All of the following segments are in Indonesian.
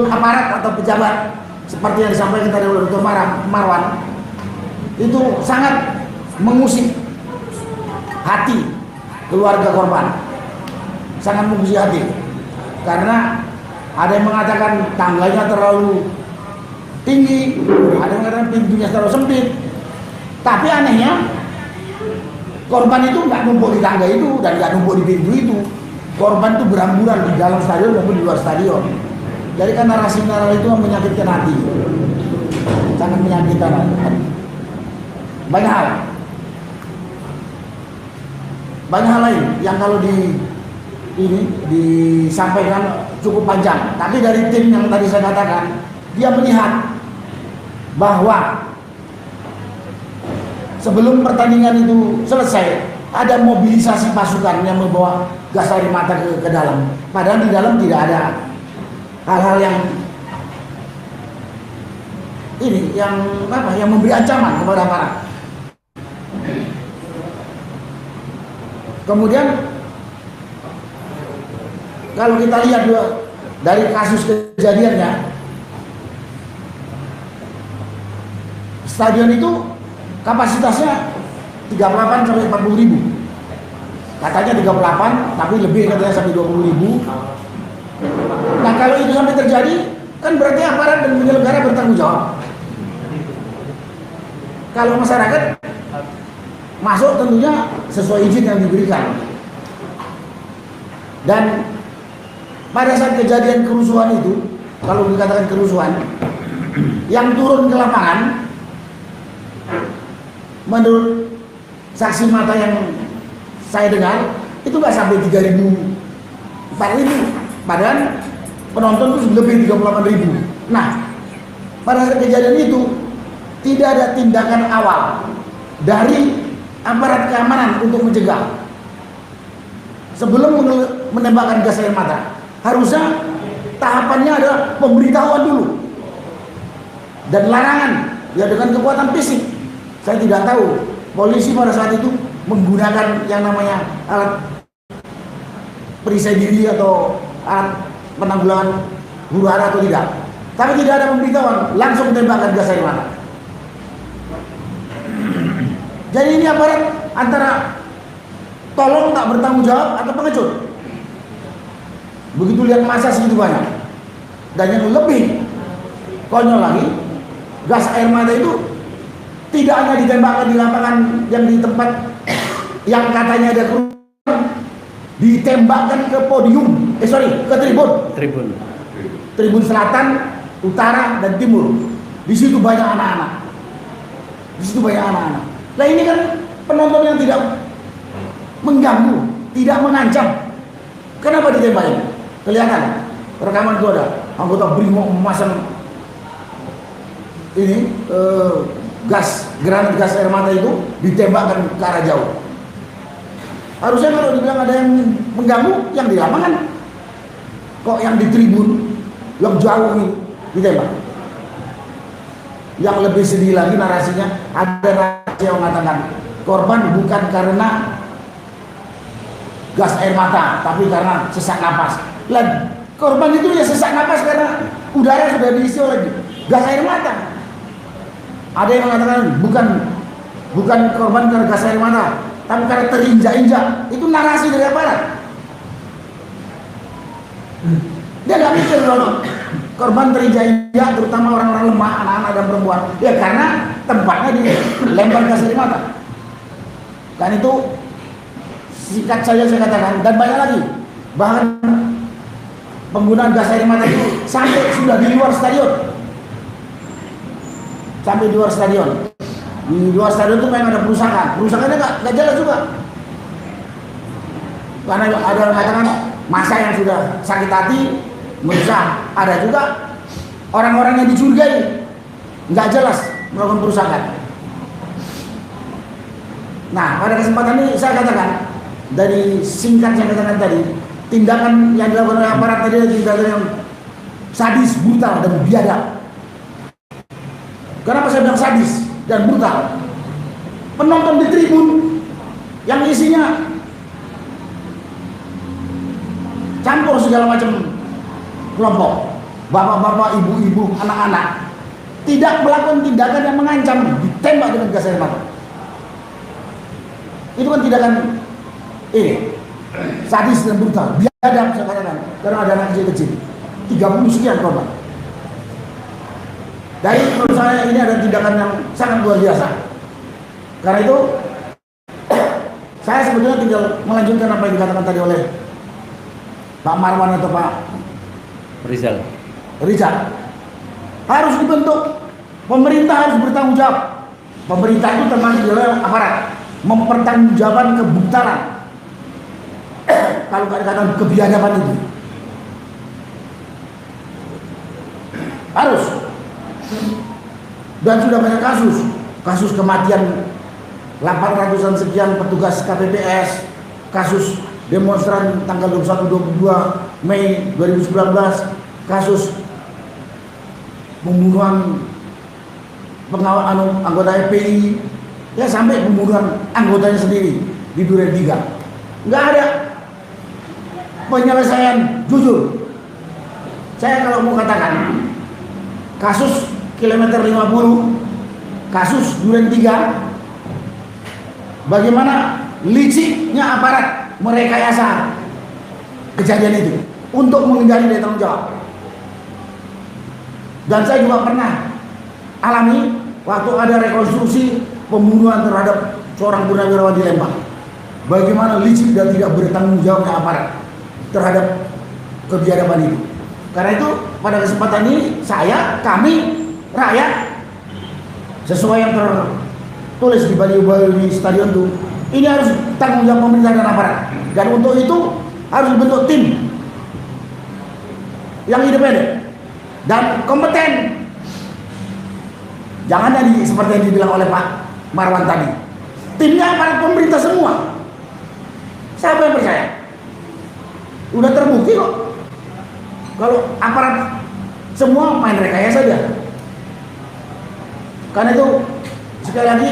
aparat atau pejabat seperti yang disampaikan tadi oleh Dr. Marwan itu sangat mengusik hati keluarga korban, sangat mengusik hati karena ada yang mengatakan tangganya terlalu tinggi, ada yang mengatakan pintunya terlalu sempit. Tapi anehnya korban itu nggak numpuk di tangga itu dan nggak numpuk di pintu itu. Korban itu berambulan di dalam stadion maupun di luar stadion. Jadi kan narasi-narasi itu menyakitkan hati, sangat menyakitkan hati. Banyak hal lain yang kalau disampaikan cukup panjang. Tapi dari tim yang tadi saya katakan, dia melihat bahwa sebelum pertandingan itu selesai ada mobilisasi pasukan yang membawa gas air mata ke dalam. Padahal di dalam tidak ada hal-hal yang memberi ancaman kepada aparat. Kemudian kalau kita lihat juga dari kasus kejadiannya, stadion itu kapasitasnya 38 sampai 40 ribu. Katanya 38, tapi lebih katanya sampai 20 ribu. Nah kalau itu sampai terjadi, kan berarti aparat dan penyelenggara bertanggung jawab. Kalau masyarakat masuk tentunya sesuai izin yang diberikan. Dan pada saat kejadian kerusuhan itu, kalau dikatakan kerusuhan, yang turun ke lapangan, menurut saksi mata yang saya dengar, itu nggak sampai 3.000, 4.000, padahal penonton itu lebih 38.000. Nah, pada saat kejadian itu tidak ada tindakan awal dari aparat keamanan untuk mencegah. Sebelum menembakkan gas air mata, harusnya tahapannya adalah pemberitahuan dulu dan larangan, ya dengan kekuatan fisik. Saya tidak tahu polisi pada saat itu menggunakan yang namanya alat perisai diri atau alat penanggulangan huru hara atau tidak. Tapi tidak ada pemberitahuan, langsung tembakan gas air mata. Jadi ini aparat antara tolong tak bertanggung jawab atau pengecut. Begitu lihat massa segitu banyak. Dan yang lebih konyol lagi, gas air mata itu tidak hanya ditembakkan di lapangan yang di tempat yang katanya ada kerusuhan, ditembakkan ke podium, ke tribun selatan, utara, dan timur. Di situ banyak anak-anak. Nah ini kan penonton yang tidak mengganggu, tidak mengancam. Kenapa ditembakin? Kelihatan rekaman itu ada anggota BRIMOB memasang ini granat gas air mata itu ditembakkan ke arah jauh. Harusnya kalau dibilang ada yang mengganggu, yang di lapangan. Kok yang di tribun, yang jauh ini ditembak. Yang lebih sedih lagi narasinya, ada narasi yang mengatakan korban bukan karena gas air mata, tapi karena sesak napas. Dan korban itu ya sesak napas karena udara sudah diisi oleh gas air mata. Ada yang mengatakan bukan korban karena gas air mata, tapi karena terinjak-injak. Itu narasi dari aparat. Dia nggak mikir loh, korban terinjak-injak, terutama orang-orang lemah, anak-anak dan perempuan. Ya karena tempatnya dilempar gas air mata. Dan itu singkat saja saya katakan, dan banyak lagi. Bahkan penggunaan gas air mata itu sampai sudah di luar stadion. Sampai di luar stadion. Di luar stadion itu memang ada perusakan. Perusakannya nggak jelas juga. Karena ada yang mengatakan masa yang sudah sakit hati merusak. Ada juga orang-orang yang dicurigai nggak jelas melakukan perusakan. Nah, pada kesempatan ini saya katakan, dari singkat saya katakan tadi, tindakan yang dilakukan oleh aparat tadi adalah tindakan yang sadis, brutal, dan biadab. Kenapa saya bilang sadis dan brutal? Penonton di tribun yang isinya campur segala macam kelompok, bapak-bapak, ibu-ibu, anak-anak tidak melakukan tindakan yang mengancam, ditembak dengan gas air mata. Itu kan tindakan sadis dan brutal, biadab saya katakan, karena ada anak kecil-kecil 30 sekian korban. Dari menurut saya ini ada tindakan yang sangat luar biasa. Karena itu saya sebetulnya tinggal melanjutkan apa yang dikatakan tadi oleh Pak Marwan atau Pak Rizal. Harus dibentuk, pemerintah harus bertanggung jawab. Pemerintah itu termasuk dalam aparat, mempertanggungjawabkan kebrutalan, kalau katakan kebiadaban itu harus. Dan sudah banyak kasus kematian 800-an sekian petugas KPPS, kasus demonstran tanggal 21-22 Mei 2019, kasus pembunuhan anggota FPI, ya sampai pembunuhan anggotanya sendiri di Duren 3. Nggak ada penyelesaian jujur. Saya kalau mau katakan kasus kilometer 50, kasus Duren 3, bagaimana liciknya aparat merekayasa kejadian itu untuk menghindari dari tanggung jawab. Dan saya juga pernah alami waktu ada rekonstruksi pembunuhan terhadap seorang purnawirawan di Lembang. Bagaimana licik dan tidak bertanggung jawabnya aparat terhadap kebiadaban itu. Karena itu pada kesempatan ini kami rakyat, sesuai yang tertulis di baliho di stadion itu, ini harus tanggung jawab pemerintah dan aparat. Dan untuk itu harus dibentuk tim yang independen dan kompeten. Jangan jadi seperti yang dibilang oleh Pak Marwan tadi, timnya aparat pemerintah semua. Siapa yang percaya? Udah terbukti kok kalau aparat semua main rekayasa saja. Karena itu sekali lagi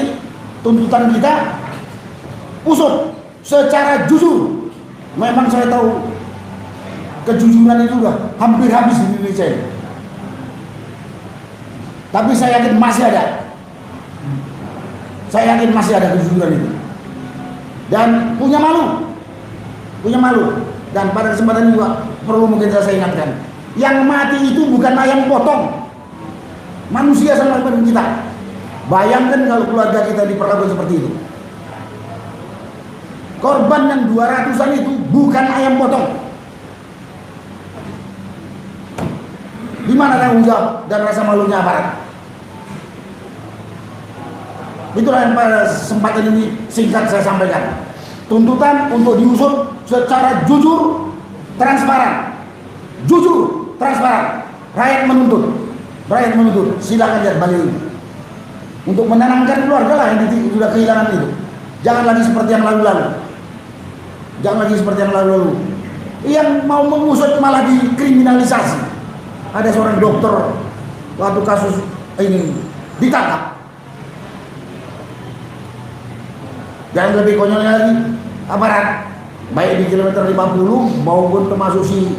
tuntutan kita usut secara jujur. Memang saya tahu kejujuran itu udah hampir habis di Indonesia ini. Tapi saya yakin masih ada. Saya yakin masih ada kejujuran itu. Dan punya malu. Dan pada kesempatan juga perlu mungkin saya ingatkan, yang mati itu bukan ayam potong. Manusia sama seperti kita. Bayangkan kalau keluarga kita diperlakukan seperti itu. Korban yang 200-an itu bukan ayam potong. Di mana tanggung jawab dan rasa malunya aparat? Itulah yang pada kesempatan ini singkat saya sampaikan. Tuntutan untuk diusut secara jujur, transparan. Rakyat menuntut. Silakan lihat balik ini. Untuk menenangkan keluarga lah yang sudah kehilangan itu. Jangan lagi seperti yang lalu-lalu. Yang mau mengusut malah dikriminalisasi. Ada seorang dokter waktu kasus ini ditangkap. Dan lebih konyolnya lagi, aparat baik di kilometer 50 maupun termasuk si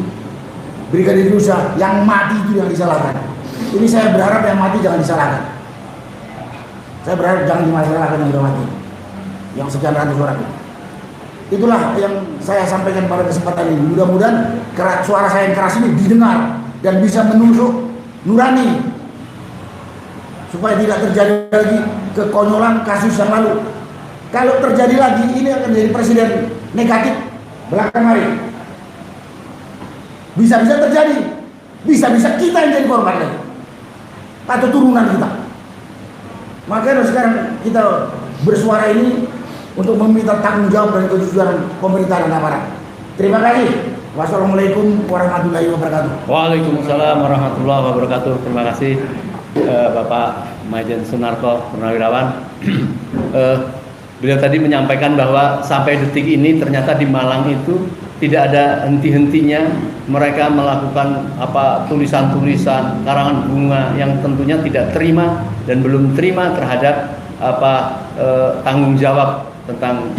Brigadir Yosua yang mati itu yang disalahkan. Ini saya berharap yang mati jangan disalahkan. Saya berharap jangan dimasalahkan yang sudah mati, yang sekian ratus orang. Itulah yang saya sampaikan pada kesempatan ini. Mudah-mudahan suara saya yang keras ini didengar dan bisa menusuk nurani supaya tidak terjadi lagi kekonyolan kasus yang lalu. Kalau terjadi lagi, ini akan jadi presiden negatif belakang hari. Bisa-bisa terjadi, bisa-bisa kita yang jadi korban lagi, atau turunan kita. Makanya sekarang kita bersuara ini untuk meminta tanggung jawab dan kejujuran pemerintah dan aparat. Terima kasih. Wassalamualaikum warahmatullahi wabarakatuh. Waalaikumsalam warahmatullahi wabarakatuh. Terima kasih Bapak Majen Sunarko, Purnawirawan. Beliau tadi menyampaikan bahwa sampai detik ini ternyata di Malang itu tidak ada henti-hentinya mereka melakukan tulisan-tulisan, karangan bunga yang tentunya tidak terima dan belum terima terhadap tanggung jawab tentang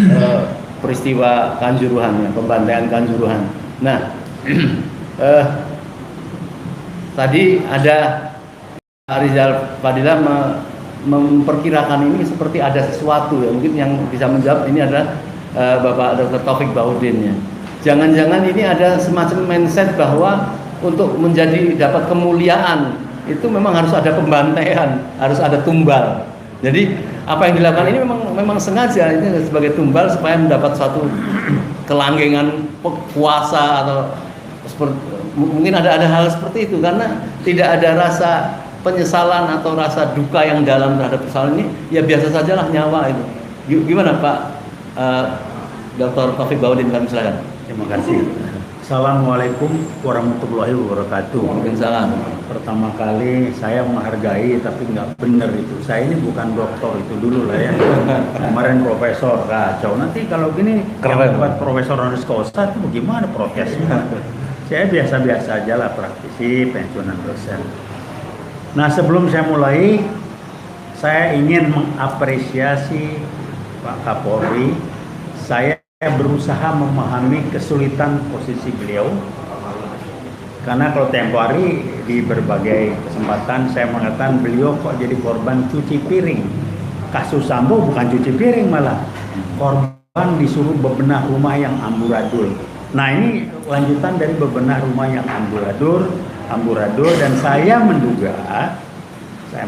peristiwa Kanjuruhan, pembantaian Kanjuruhan. Nah, tadi ada Pak Rizal Fadila memperkirakan ini seperti ada sesuatu ya, mungkin yang bisa menjawab ini adalah Bapak Dr. Taufik Baudin ya. Jangan-jangan ini ada semacam mindset bahwa untuk menjadi dapat kemuliaan itu memang harus ada pembantaian, harus ada tumbal. Jadi apa yang dilakukan ini memang sengaja ini sebagai tumbal supaya mendapat suatu kelanggengan kuasa atau mungkin ada hal seperti itu, karena tidak ada rasa penyesalan atau rasa duka yang dalam terhadap persoalan ini, ya biasa sajalah nyawa itu. Gimana Pak Dr. Taufik Baudin, kami silakan. Terima kasih. Assalamualaikum warahmatullahi wabarakatuh. Waalaikumsalam. Pertama kali saya menghargai, tapi nggak benar itu. Saya ini bukan doktor, itu dulu lah ya. Kemarin profesor, kacau. Nanti kalau gini yang buat profesor honoris causa itu bagaimana protesnya? Saya biasa-biasa aja lah, praktisi, pensiunan dosen. Nah, sebelum saya mulai, saya ingin mengapresiasi Pak Kapolri. Saya berusaha memahami kesulitan posisi beliau, karena kalau tempo hari di berbagai kesempatan saya mengatakan beliau kok jadi korban cuci piring. Kasus Sambo bukan cuci piring, malah korban disuruh bebenah rumah yang amburadul. Nah, ini lanjutan dari bebenah rumah yang amburadul, dan saya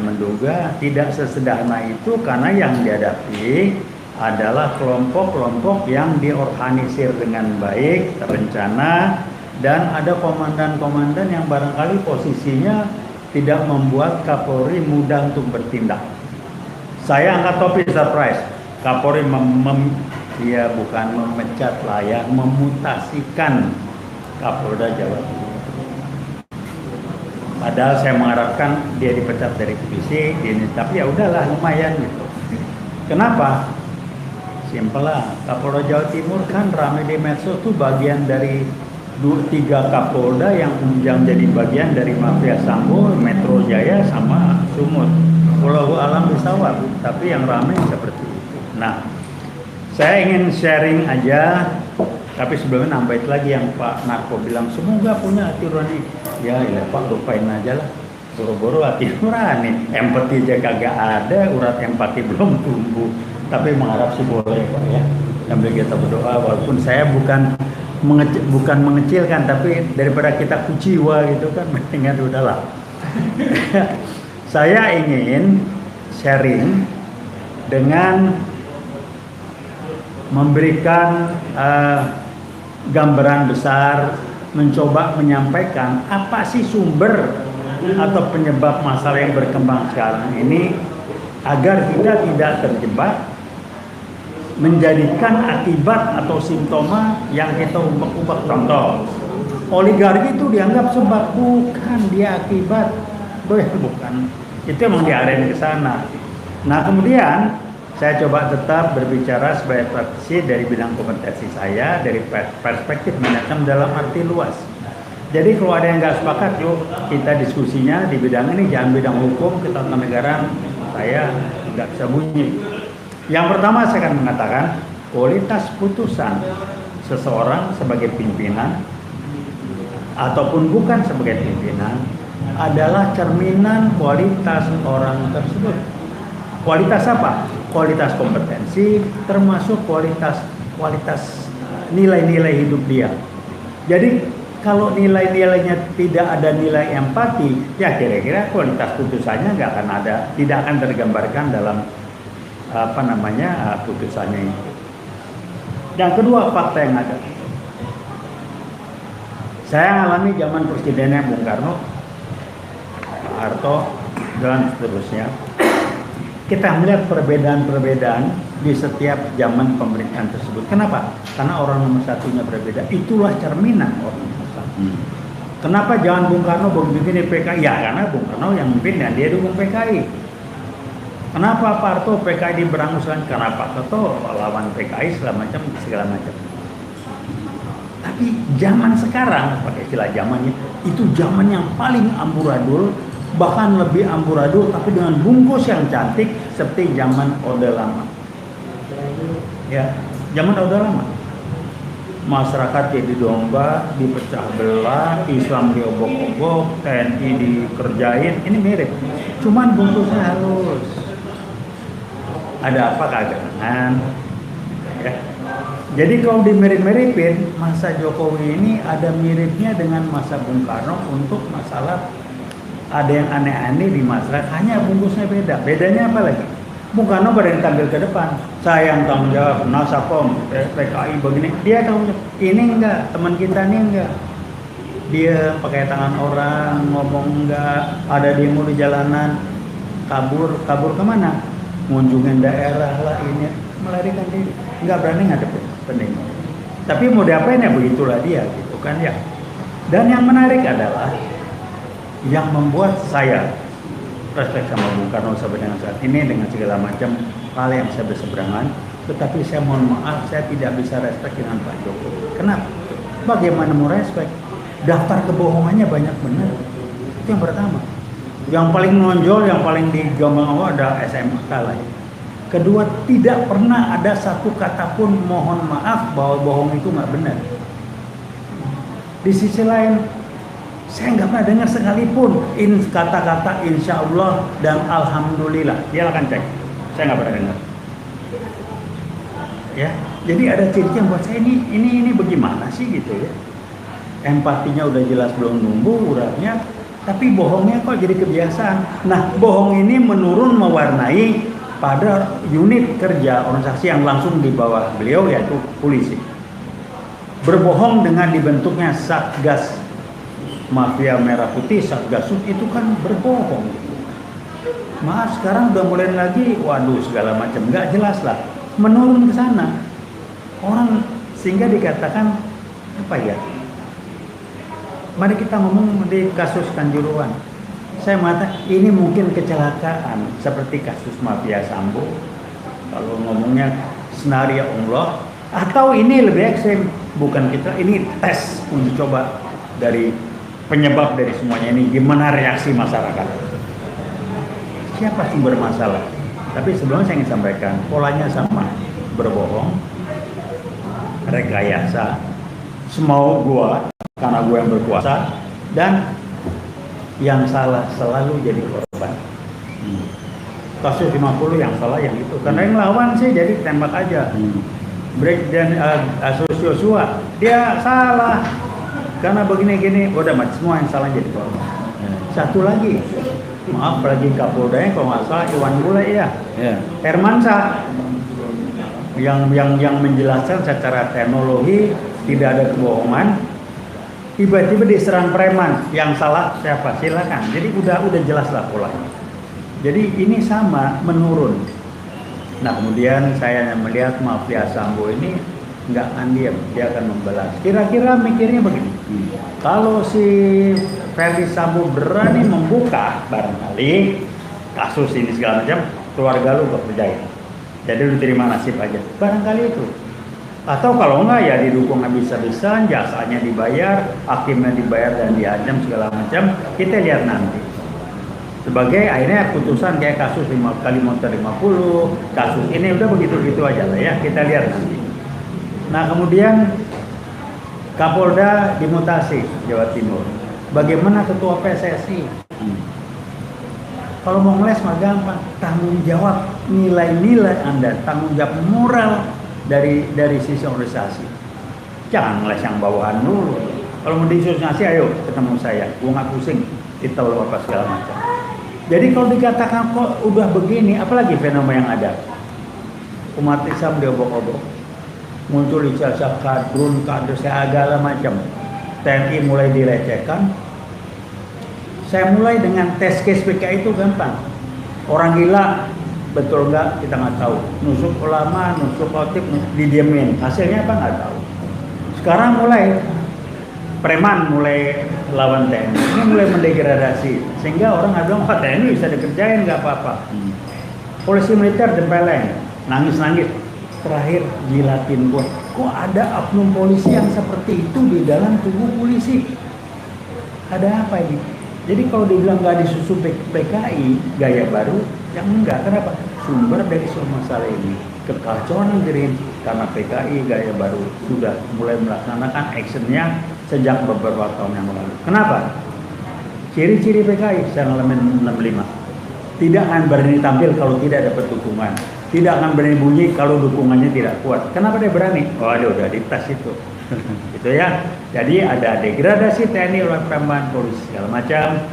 menduga tidak sesederhana itu, karena yang dihadapi adalah kelompok-kelompok yang diorganisir dengan baik, terencana, dan ada komandan-komandan yang barangkali posisinya tidak membuat Kapolri mudah untuk bertindak. Saya angkat topik surprise. Kapolri bukan memecat lah ya, memutasikan Kapolda Jawa Timur. Padahal saya mengharapkan dia dipecat dari divisi, tapi ya udahlah, lumayan gitu. Kenapa? Simpel lah, Kapolda Jawa Timur kan ramai di medsos tuh bagian dari 2-3 Kapolda yang jadi bagian dari mafia Sambo, Metro Jaya sama Sumut. Wallahu alam bisawab, tapi yang ramai seperti itu. Nah, saya ingin sharing aja, tapi sebelumnya nambahin lagi yang Pak Narko bilang, semoga punya hati nurani. Ya Pak, lupain aja lah. Boro-boro hati nurani, empati aja kagak ada, urat empati belum tumbuh. Tapi mengharap sih boleh Pak ya, sambil kita berdoa, walaupun saya bukan mengecilkan, tapi daripada kita kuciwa gitu kan, mendingan udahlah. Saya ingin sharing dengan memberikan gambaran besar, mencoba menyampaikan apa sih sumber atau penyebab masalah yang berkembang sekarang ini, agar kita tidak terjebak menjadikan akibat atau simptoma yang kita ubah-ubah. Contoh, oligarki itu dianggap sebab, bukan dia akibat. Bukan, itu emang diarahin ke sana. Nah, kemudian saya coba tetap berbicara sebagai praktisi dari bidang kompetensi saya, dari perspektif manajemen dalam arti luas. Jadi kalau ada yang nggak sepakat, yuk kita diskusinya di bidang ini, jangan bidang hukum, ketatanegaraan, saya nggak bisa bunyi. Yang pertama saya akan mengatakan, kualitas putusan seseorang sebagai pimpinan ataupun bukan sebagai pimpinan adalah cerminan kualitas orang tersebut. Kualitas apa? Kualitas kompetensi, termasuk kualitas nilai-nilai hidup dia. Jadi kalau nilai-nilainya tidak ada nilai empati, ya kira-kira kualitas putusannya tidak akan tergambarkan dalam putusannya itu. Yang kedua, fakta yang ada. Saya alami zaman presidennya Bung Karno, Pak Harto, dan seterusnya. Kita melihat perbedaan-perbedaan di setiap zaman pemerintahan tersebut. Kenapa? Karena orang nomor satunya berbeda. Itulah cerminan orang nomor satu. Kenapa jangan Bung Karno begini PKI? Ya karena Bung Karno yang memimpin dan dia dukung PKI. Kenapa Pak Harto PKI diberanguskan? Karena Pak Harto lawan PKI segala macam. Tapi zaman sekarang, pakai istilah zamannya, itu zaman yang paling amburadul, bahkan lebih amburadul, tapi dengan bungkus yang cantik seperti zaman Orde Lama. Ya, zaman Orde Lama. masyarakat jadi domba, dipecah belah, Islam diobok-obok, TNI dikerjain, ini mirip. Cuman bungkusnya halus. Ada apa kagangan? Ya. Jadi kalau dimirip-miripin, masa Jokowi ini ada miripnya dengan masa Bung Karno untuk masalah ada yang aneh-aneh di masyarakat, hanya bungkusnya beda. Bedanya apa lagi? Bung Karno pada tampil ke depan, saya yang tanggung jawab, Nasakom, PKI begini, dia tanggung jawab. Ini enggak, teman kita ini enggak. Dia pakai tangan orang, ngomong enggak, ada demo di jalanan, kabur kemana? Ngunjungin daerah lah ini, melarikan diri, enggak berani ngadepin pendemo. Tapi mau diapain ya begitulah dia, gitu kan ya. Dan yang menarik adalah yang membuat saya respect sama Bung Karno sampai dengan saat ini dengan segala macam hal yang saya berseberangan, tetapi saya mohon maaf saya tidak bisa respect dengan Pak Jokowi. Kenapa? Bagaimana mau respect? Daftar kebohongannya banyak benar. Itu yang pertama. Yang paling menonjol, yang paling digambar ada SMK lah. Kedua, tidak pernah ada satu kata pun mohon maaf bahwa bohong itu nggak benar. Di sisi lain, saya nggak pernah dengar sekalipun kata-kata insya Allah dan alhamdulillah. Dia akan cek. Saya nggak pernah dengar. Ya, jadi ada ciri yang buat saya ini bagaimana sih gitu ya. Empatinya udah jelas belum numbuh uratnya, tapi bohongnya kok jadi kebiasaan. Nah, bohong ini menurun mewarnai pada unit kerja organisasi yang langsung di bawah beliau yaitu polisi. Berbohong dengan dibentuknya Satgas Mafia Merah Putih, Satgasus itu kan berbohong. Maaf sekarang udah mulai lagi, waduh segala macam, nggak jelas lah, menurun ke sana. Orang sehingga dikatakan apa ya? Mari kita ngomong di kasus Kanjuruhan. Saya mengatakan ini mungkin kecelakaan seperti kasus Mafia Sambo. Kalau ngomongnya senario Allah, atau ini lebih ekstrim, bukan kita, ini tes uji coba dari penyebab dari semuanya ini, gimana reaksi masyarakat. Siapa sumber masalah? Tapi sebelumnya saya ingin sampaikan, polanya sama, berbohong, rekayasa, semau gua, karena gua yang berkuasa, dan yang salah selalu jadi korban. Kasus 50 yang salah yang itu, karena yang lawan sih jadi tembak aja. Break dan Asus Joshua, dia salah karena begini-gini, udah mati semua yang salah jadi korban. Satu lagi, maaf lagi Kapoldanya kalau nggak salah Iwan Bule ya, Hermansyah yang menjelaskan secara teknologi tidak ada kebohongan, tiba-tiba diserang preman, yang salah siapa? Silakan. Jadi udah jelas lah polanya. Jadi ini sama menurun. Nah kemudian saya melihat Mafia Sambo ini nggak akan diam, dia akan membalas. Kira-kira mikirnya begini, kalau si Ferdi Sambo berani membuka barangkali kasus ini segala macam, keluarga lu gak percaya, jadi lu terima nasib aja, barangkali itu. Atau kalau enggak ya didukung habis-habisan, jasanya dibayar, hakimnya dibayar dan diancam segala macam, kita lihat nanti. Sebagai akhirnya putusan kayak kasus 5 kali motor 50, kasus ini udah begitu-begitu aja lah ya, kita lihat nanti. Nah kemudian Kapolda dimutasi Jawa Timur. Bagaimana ketua PSSI? Kalau mau ngeles mah gampang, tanggung jawab nilai-nilai Anda, tanggung jawab moral dari sisi organisasi. Jangan ngeles yang bawahan dulu. Kalau mau disosialisasi, ayo ketemu saya, gua nggak pusing, kita tahu apa segala macam. Jadi kalau dikatakan kok udah begini, apalagi fenomena yang ada? Umat Islam diobok-obok, muncul ijazah kadrun, kader segala macam. TNI mulai dilecehkan. Saya mulai dengan tes case PKI itu gampang. Orang gila, betul nggak kita nggak tahu. Nusuk ulama, nusuk khotib, didiemin. Hasilnya apa nggak tahu. Sekarang mulai preman mulai lawan TNI. Ini mulai mendegradasi. Sehingga orang nggak bilang, TNI bisa dikerjain nggak apa-apa. Polisi militer dempeleng, nangis-nangis. Terakhir jilatin gua. Kok ada oknum polisi yang seperti itu di dalam tubuh polisi? Ada apa ini? Jadi kalau dibilang nggak disusun PKI gaya baru, yang enggak. Kenapa? Sumber dari semua masalah ini kekacauan yang terjadi karena PKI gaya baru sudah mulai melaksanakan actionnya sejak beberapa tahun yang lalu. Kenapa? Ciri-ciri PKI secara elemen 65 tidak akan berani tampil kalau tidak dapat dukungan, tidak akan berani bunyi kalau dukungannya tidak kuat. Kenapa dia berani? Oh, dia udah di tas itu. Gitu ya. Jadi ada degradasi TNI oleh perempuan polisi segala macam,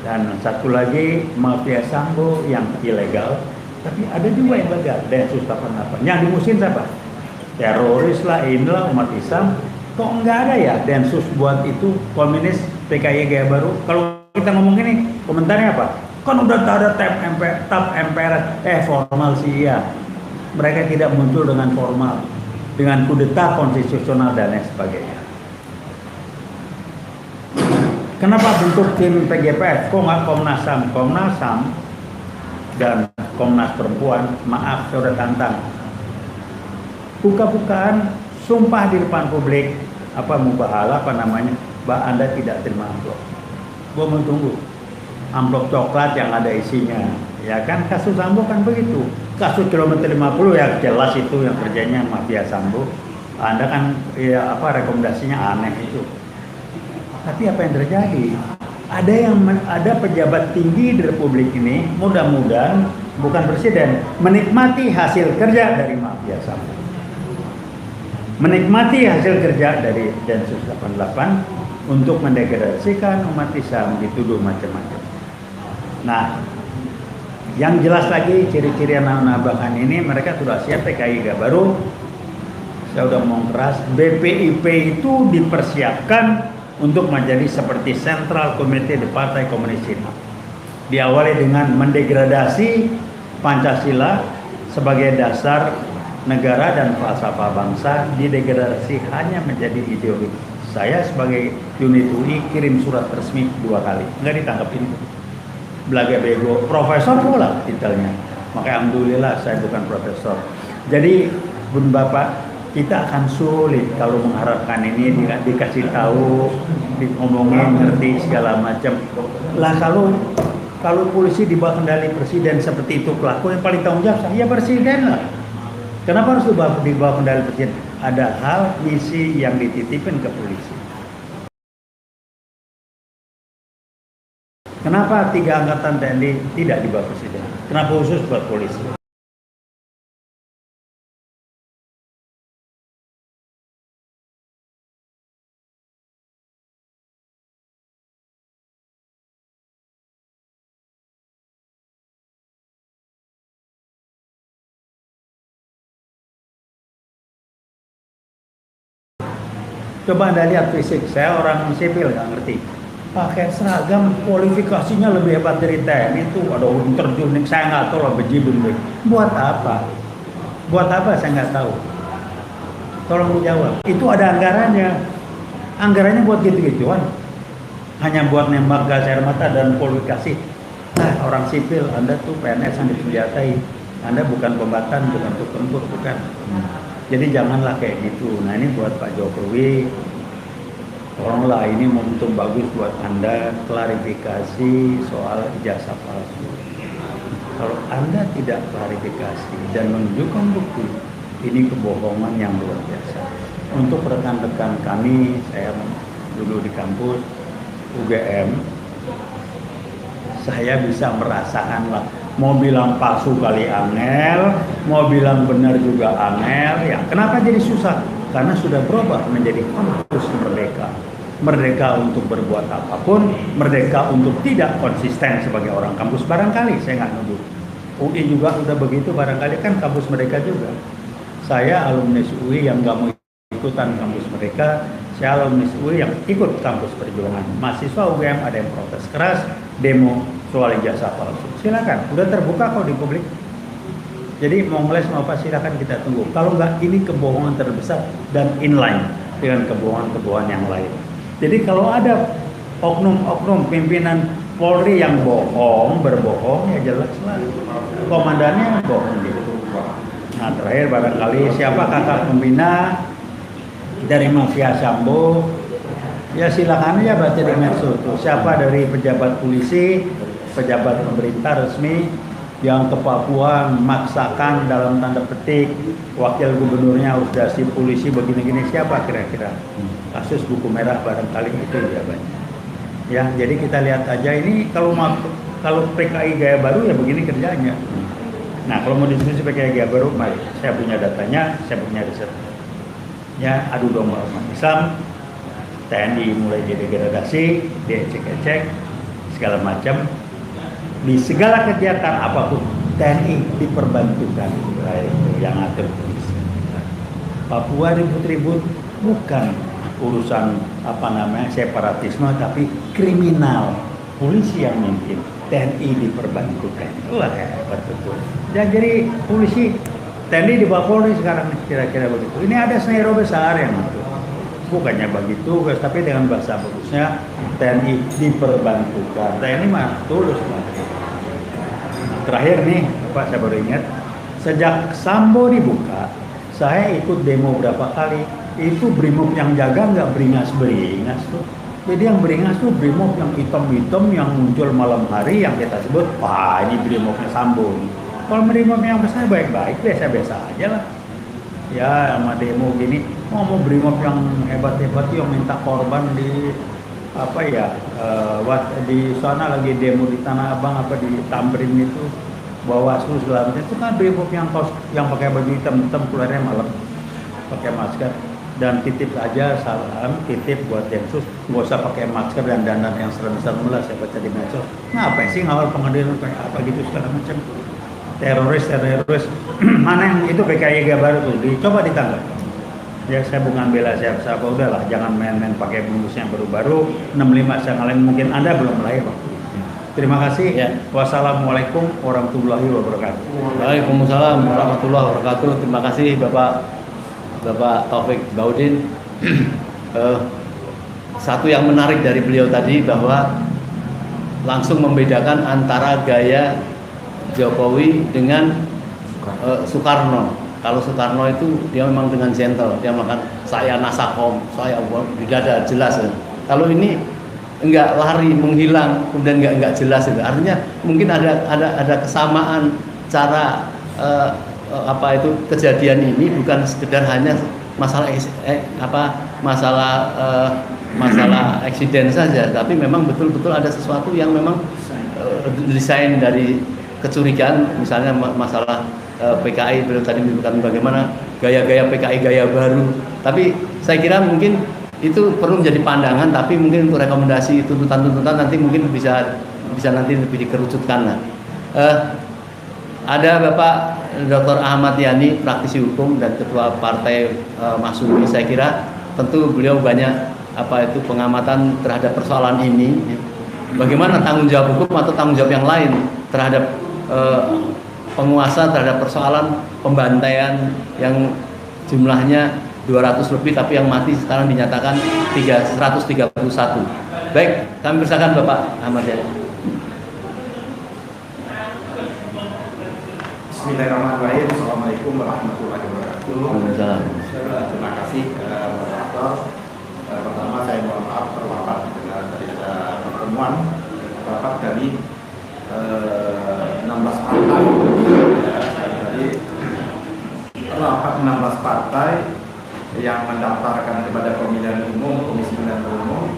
dan satu lagi mafia sambo yang ilegal. Tapi ada juga yang legal, Densus 88. Yang dimusuhin siapa? Teroris lah, inilah umat Islam. Kok nggak ada ya Densus buat itu komunis PKI gaya baru? Kalau kita ngomong ini, komentarnya apa? Kan udah ada tap MPR, formal sih ya. Mereka tidak muncul dengan formal, dengan kudeta konstitusional dan lain sebagainya. Kenapa bentuk tim TGPF? Kok nggak Komnas HAM? Komnas HAM dan Komnas Perempuan, maaf saya udah tantang. Buka-bukaan, sumpah di depan publik, mubahala Mbak Anda tidak terima amplop. Gua mau tunggu amplop coklat yang ada isinya. Ya kan kasus Sambo kan begitu. Kasus kilometer 50 ya jelas itu yang kerjanya mafia Sambo. Anda kan rekomendasinya aneh itu. Tapi apa yang terjadi? Ada pejabat tinggi di Republik ini, mudah-mudahan bukan presiden, menikmati hasil kerja dari mafia Sambo. Menikmati hasil kerja dari Densus 88 untuk mendegradasikan umat Islam, dituduh macam-macam. Nah, yang jelas lagi ciri-ciri anak-anak bahkan ini mereka sudah siap PKI gak baru. Saya udah ngomong keras, BPIP itu dipersiapkan untuk menjadi seperti Central Committee di Partai Komunis Cina. Diawali dengan mendegradasi Pancasila sebagai dasar negara dan falsafah bangsa, didegradasi hanya menjadi ideologi. Saya sebagai unit UI kirim surat resmi 2 kali, nggak ditangkapin. Belaga bego, profesor pula titelnya. Maka alhamdulillah saya bukan profesor. Jadi Bun Bapak, kita akan sulit kalau mengharapkan ini dikasih tahu, ngomongin, ngerti segala macam. Lah kalau polisi di bawah kendali presiden seperti itu, pelaku yang paling tanggung jawab ya presiden lah. Kenapa harus di bawah kendali presiden? Ada hal misi yang dititipin ke polisi. Kenapa 3 angkatan TNI tidak di bawah presiden? Kenapa khusus buat polisi? Coba Anda lihat fisik, saya orang sipil nggak ngerti. Pakai seragam, kualifikasinya lebih hebat dari TNI itu. Ada terjun, saya nggak tahu lah bejibun. Buat apa? Buat apa saya nggak tahu. Tolong dijawab. Itu ada anggarannya. Anggarannya buat gitu-gituan. Hanya buat nembak gas air mata dan kualifikasi. Nah, orang sipil, Anda tuh PNS yang disenjatai. Anda bukan kombatan, bukan tempur, bukan. Jadi janganlah kayak gitu. Nah, ini buat Pak Jokowi, tolonglah, ini momentum bagus buat Anda klarifikasi soal ijazah palsu. Kalau Anda tidak klarifikasi dan menunjukkan bukti, ini kebohongan yang luar biasa. Untuk rekan-rekan kami, saya dulu di kampus UGM, saya bisa merasakan lah. Mau bilang palsu kali angel, mau bilang benar juga angel. Ya, kenapa jadi susah? Karena sudah berubah menjadi kampus merdeka. Merdeka untuk berbuat apapun, merdeka untuk tidak konsisten sebagai orang kampus. Barangkali, saya nggak nuduh. UI juga udah begitu, barangkali kan kampus mereka juga. Saya alumnus UI yang nggak mau ikutan kampus mereka, saya alumnus UI yang ikut kampus perjuangan. Mahasiswa UGM ada yang protes keras, demo soal ijazah palsu. Silakan, udah terbuka kok di publik. Jadi mau ngeles mau apa silakan, kita tunggu. Kalau nggak, ini kebohongan terbesar dan inline dengan kebohongan-kebohongan yang lain. Jadi kalau ada oknum-oknum pimpinan Polri yang berbohong, ya jelas lah. Komandannya bohong gitu. Nah, terakhir barangkali siapa kakak pembina dari mafia Sambo? Ya silakan aja baca di medsos. Siapa dari pejabat polisi, pejabat pemerintah resmi yang ke Papua memaksakan dalam tanda petik wakil gubernurnya harus dasi polisi begini-gini, siapa kira-kira? Kasus buku merah barangkali itu jawabannya. Ya, jadi kita lihat aja ini kalau PKI gaya baru ya begini kerjanya. Nah, kalau mau diskusi PKI gaya baru, mari saya punya datanya, saya punya riset. Ya, adu domba umat Islam, TNI mulai degradasi, diecek-ecek, segala macam. Di segala kegiatan apapun TNI diperbantukan, itu yang atur polisi. Papua ribut-ribut bukan urusan separatisme, tapi kriminal. Polisi yang mimpin, TNI diperbantukan. Wah, hebat betul. Dan jadi polisi TNI di bawah Polri sekarang kira-kira begitu. Ini ada senero besar yang itu. Bukannya bagi tugas, tapi dengan bahasa bagusnya TNI diperbantukan. TNI mah tulus banget. Terakhir nih, Pak, saya baru ingat, sejak Sambo dibuka, saya ikut demo berapa kali. Itu brimob yang jaga nggak beringas tuh. Jadi yang beringas tuh brimob yang hitam-hitam yang muncul malam hari yang kita sebut, wah ini brimobnya Sambo. Kalau brimob yang besar baik-baik, biasa-biasa aja lah. Ya sama demo gini, mau brimob yang hebat-hebat yang minta korban di di sana lagi demo di Tanah Abang di Tamrin itu, Bawaslu segala macam itu kan brimob yang pakai baju hitam keluarnya malam pakai masker. Dan titip aja salam, titip buat Densus, nggak usah pakai masker dan dandan yang serem-serem lah, saya baca di medsos. Ngapain sih ngawal pengadilan kayak apa gitu segala macam. Teroris mana yang itu PKI baru tuh, dicoba ditangkap. Ya saya bukan bela siapa-siapa, udahlah jangan main-main pakai bungkus yang baru-baru. 65 saya ngalamin, mungkin Anda belum lahir Pak. Terima kasih. Ya. Wassalamualaikum warahmatullahi wabarakatuh. Waalaikumsalam warahmatullahi wabarakatuh. Terima kasih Bapak Taufik Baudin. Satu yang menarik dari beliau tadi bahwa langsung membedakan antara gaya Jokowi dengan Soekarno. Kalau Soekarno itu dia memang dengan gentle, dia makan saya nasakom, saya di dada jelas. Kalau ini enggak, lari menghilang kemudian enggak jelas itu. Artinya mungkin ada kesamaan cara kejadian ini bukan sekedar hanya masalah eksiden saja, tapi memang betul-betul ada sesuatu yang memang desain dari kecurigaan, misalnya masalah PKI beliau tadi menyebutkan bagaimana gaya-gaya PKI gaya baru, tapi saya kira mungkin itu perlu menjadi pandangan, tapi mungkin untuk rekomendasi tuntutan-tuntutan nanti mungkin bisa nanti lebih dikerucutkan lah. Ada Bapak Dr. Ahmad Yani, praktisi hukum dan ketua partai Masyumi. Saya kira tentu beliau banyak pengamatan terhadap persoalan ini. Bagaimana tanggung jawab hukum atau tanggung jawab yang lain terhadap penguasa terhadap persoalan pembantaian yang jumlahnya 200 lebih, tapi yang mati sekarang dinyatakan 131. Baik, kami persilakan Bapak Ahmad Yani. Bismillahirrahmanirrahim. Assalamualaikum warahmatullahi wabarakatuh. Terima kasih moderator. Pertama saya mohon maaf terlambat dari pertemuan rapat dari 16 partai. Jadi rapat 16 partai yang mendaftarkan kepada pemilihan umum, Komisi Pemilihan Umum.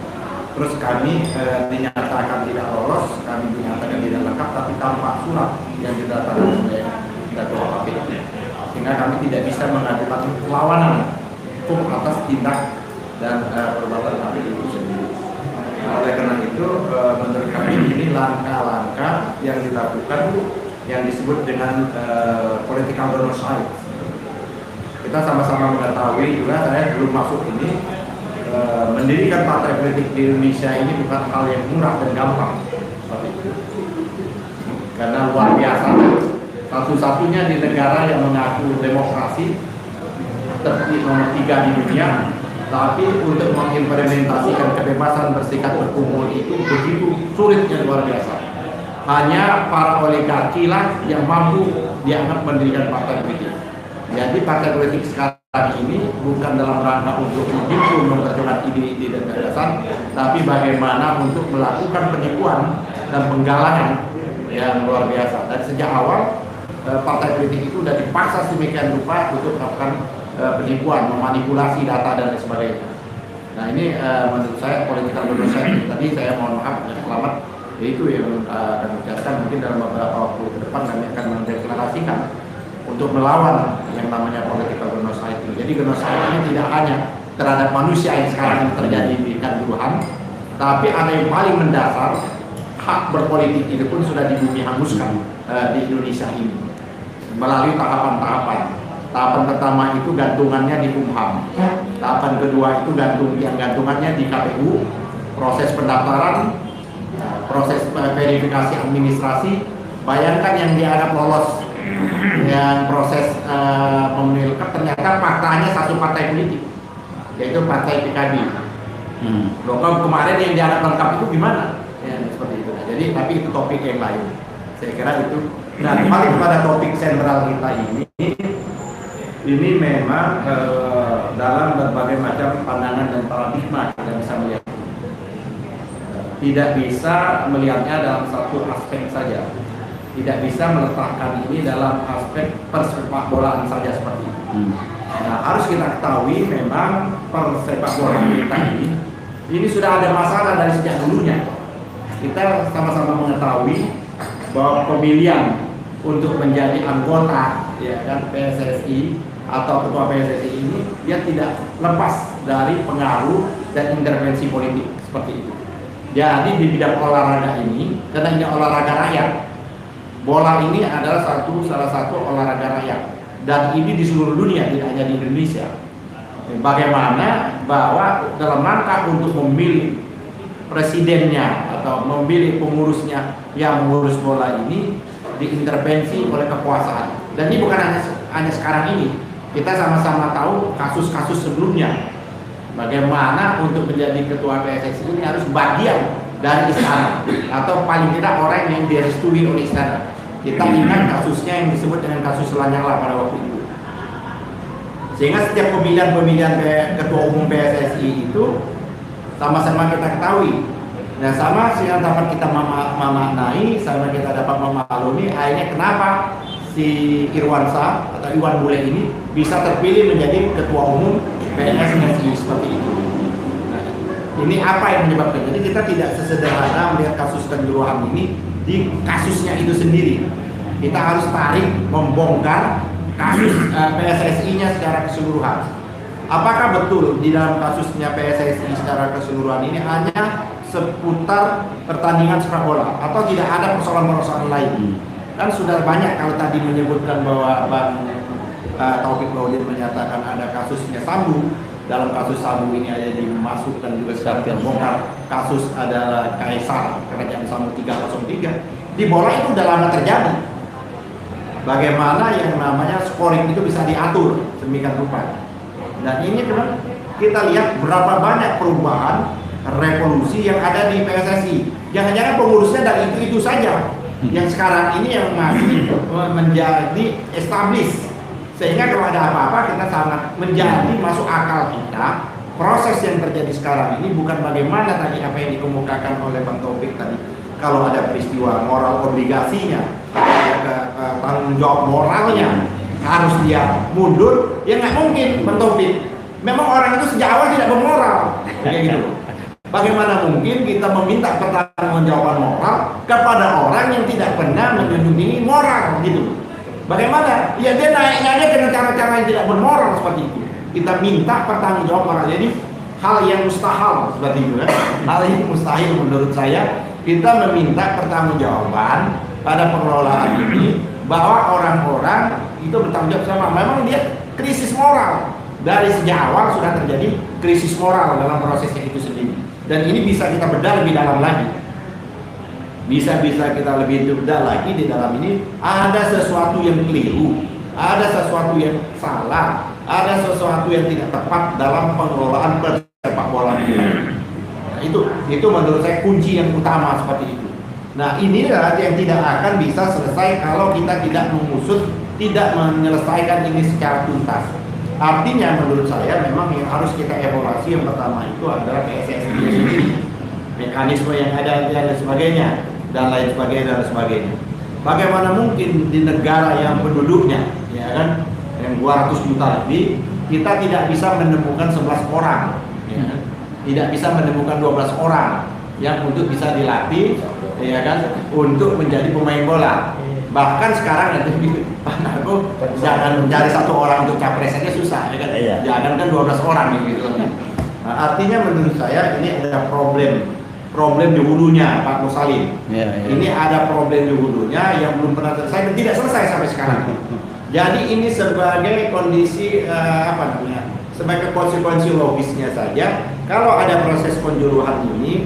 Terus kami dinyatakan tidak lolos, kami dinyatakan tidak lengkap, tapi tanpa surat yang didatangkan oleh Ketua KPU, sehingga kami tidak bisa mengajukan perlawanan hukum atas tindak dan perbuatan KPU itu sendiri. Oleh karena itu, menurut kami ini langkah-langkah yang dilakukan yang disebut dengan political genocide. Kita sama-sama mengetahui juga, saya belum masuk ini, mendirikan partai politik di Indonesia ini bukan hal yang murah dan gampang, karena luar biasa. Satu-satunya di negara yang mengaku demokrasi, tertinggi nomor 3 di dunia, tapi untuk mengimplementasikan kebebasan berserikat berkumpul itu begitu sulitnya, luar biasa. Hanya para oligarki lah yang mampu dianggap mendirikan partai politik. Jadi partai politik sekarang ini bukan dalam rangka untuk menipu, memperjuangkan ide-ide dan gagasan, tapi bagaimana untuk melakukan penipuan dan penggalangan yang luar biasa. Dan sejak awal partai politik itu sudah dipaksa sedemikian rupa untuk melakukan penipuan, memanipulasi data dan lain sebagainya. Nah ini menurut saya political genocide. Tadi saya mohon maaf dan selamat, itu yang akan menjelaskan mungkin dalam beberapa waktu ke depan kami akan mendeklarasikan untuk melawan yang namanya political genocide. Jadi genocide ini tidak hanya terhadap manusia yang sekarang terjadi di Kanjuruhan, tapi ada yang paling mendasar, hak berpolitik itu pun sudah dibumi hanguskan di Indonesia ini melalui tahapan-tahapan. Tahapan pertama itu gantungannya di Kumham, tahapan kedua itu gantungannya di KPU, proses pendaftaran, proses verifikasi administrasi. Bayangkan yang dianggap lolos yang proses pemilu, ternyata faktanya satu partai politik, yaitu partai PKB. Loh, kemarin yang dianggap lengkap itu gimana? Ya, seperti itu. Jadi tapi itu topik yang lain. Saya kira itu. Nah, kembali kepada topik sentral kita ini memang dalam berbagai macam pandangan dan paradigma kita bisa melihat. Tidak bisa melihatnya dalam satu aspek saja. Tidak bisa meletakkan ini dalam aspek persepak bolaan saja seperti itu. Nah, harus kita ketahui memang persepak bolaan kita ini sudah ada masalah dari sejak dulunya. Kita sama-sama mengetahui bahwa pemilihan untuk menjadi anggota ya kan PSSI atau ketua PSSI ini dia tidak lepas dari pengaruh dan intervensi politik seperti itu. Jadi di bidang olahraga ini, karena ini olahraga rakyat, bola ini adalah salah satu olahraga rakyat dan ini di seluruh dunia, tidak hanya di Indonesia. Bagaimana bahwa dalam rangka untuk memilih presidennya atau memilih pengurusnya yang mengurus bola ini diintervensi oleh kekuasaan. Dan ini bukan hanya sekarang ini. Kita sama-sama tahu kasus-kasus sebelumnya. Bagaimana untuk menjadi ketua PSSI ini harus bagian dari istana atau paling tidak orang yang direstui oleh istana. Kita ingat kasusnya yang disebut dengan kasus Lanyala pada waktu itu. Sehingga setiap pemilihan ketua umum PSSI itu sama-sama kita ketahui. Nah, sama sehingga dapat kita memaknai, sama kita dapat memaklumi akhirnya kenapa si Irwansyah atau Iwan Bule ini bisa terpilih menjadi ketua umum PSSI seperti itu. Nah, ini apa yang menyebabkan? Jadi kita tidak sesederhana melihat kasus Kanjuruhan ini di kasusnya itu sendiri. Kita harus tarik, membongkar kasus PSSI-nya secara keseluruhan. Apakah betul di dalam kasusnya PSSI secara keseluruhan ini hanya seputar pertandingan sepak bola atau tidak ada persoalan-persoalan lain? Kan sudah banyak kalau tadi menyebutkan bahwa Bang Taufik Baudin menyatakan ada kasusnya Sambu. Dalam kasus Sambu ini ada dimasukkan juga secara terbongkar kasus adalah Kaisar Kerajaan Sambu 303. Di bola itu udah lama terjadi. Bagaimana yang namanya scoring itu bisa diatur sedemikian rupa. Dan ini kan kita lihat berapa banyak perubahan revolusi yang ada di PSSI. Jangan-jangan pengurusnya dari itu saja. Yang sekarang ini yang masih menjadi established. Sehingga kalau ada apa-apa kita sangat menjadi masuk akal kita. Proses yang terjadi sekarang ini bukan bagaimana tadi apa yang dikemukakan oleh Bang Taufik tadi. Kalau ada peristiwa moral obligasinya, tanggung jawab moralnya harus dia mundur, ya nggak mungkin Bang Taufik. Memang orang itu sejak awal tidak bermoral, kayak gitu. Bagaimana mungkin kita meminta pertanggungjawaban moral kepada orang yang tidak pernah menjunjung tinggi moral, gitu? Bagaimana? Ya dia naiknya aja dengan cara-cara yang tidak bermoral seperti itu. Kita minta pertanggungjawaban moral. Jadi hal yang mustahil seperti itu, kan? Hal yang mustahil menurut saya. Kita meminta pertanggungjawaban pada pengelolaan ini bahwa orang-orang itu bertanggung jawab sama. Memang dia krisis moral. Dari sejak awal sudah terjadi krisis moral dalam prosesnya itu sendiri. Dan ini bisa kita bedah lebih dalam lagi. Bisa-bisa kita lebih bedah lagi di dalam ini. Ada sesuatu yang keliru, ada sesuatu yang salah, ada sesuatu yang tidak tepat dalam pengelolaan persepak bola ini. Nah, itu menurut saya kunci yang utama seperti itu. Nah, inilah yang tidak akan bisa selesai kalau kita tidak mengusut, tidak menyelesaikan ini secara tuntas. Artinya menurut saya memang yang harus kita evaluasi yang pertama itu adalah PSSI sendiri, mekanisme yang ada dan sebagainya. dan lain sebagainya. Bagaimana mungkin di negara yang penduduknya, ya kan, yang 200 juta lebih, kita tidak bisa menemukan 11 orang, ya kan? Tidak bisa menemukan 12 orang yang untuk bisa dilatih, ya kan, untuk menjadi pemain bola. Bahkan sekarang nanti Pak Narko jangan mencari 1 orang untuk capres saja susah, ya kan? Jangan kan 12 orang gitu. Nah, artinya menurut saya ini ada problem di hulunya, Pak Musalim. Ini ada problem di hulunya yang belum pernah selesai dan tidak selesai sampai sekarang. Jadi ini sebagai kondisi sebagai konsekuensi logisnya saja. Kalau ada proses kanjuruhan ini,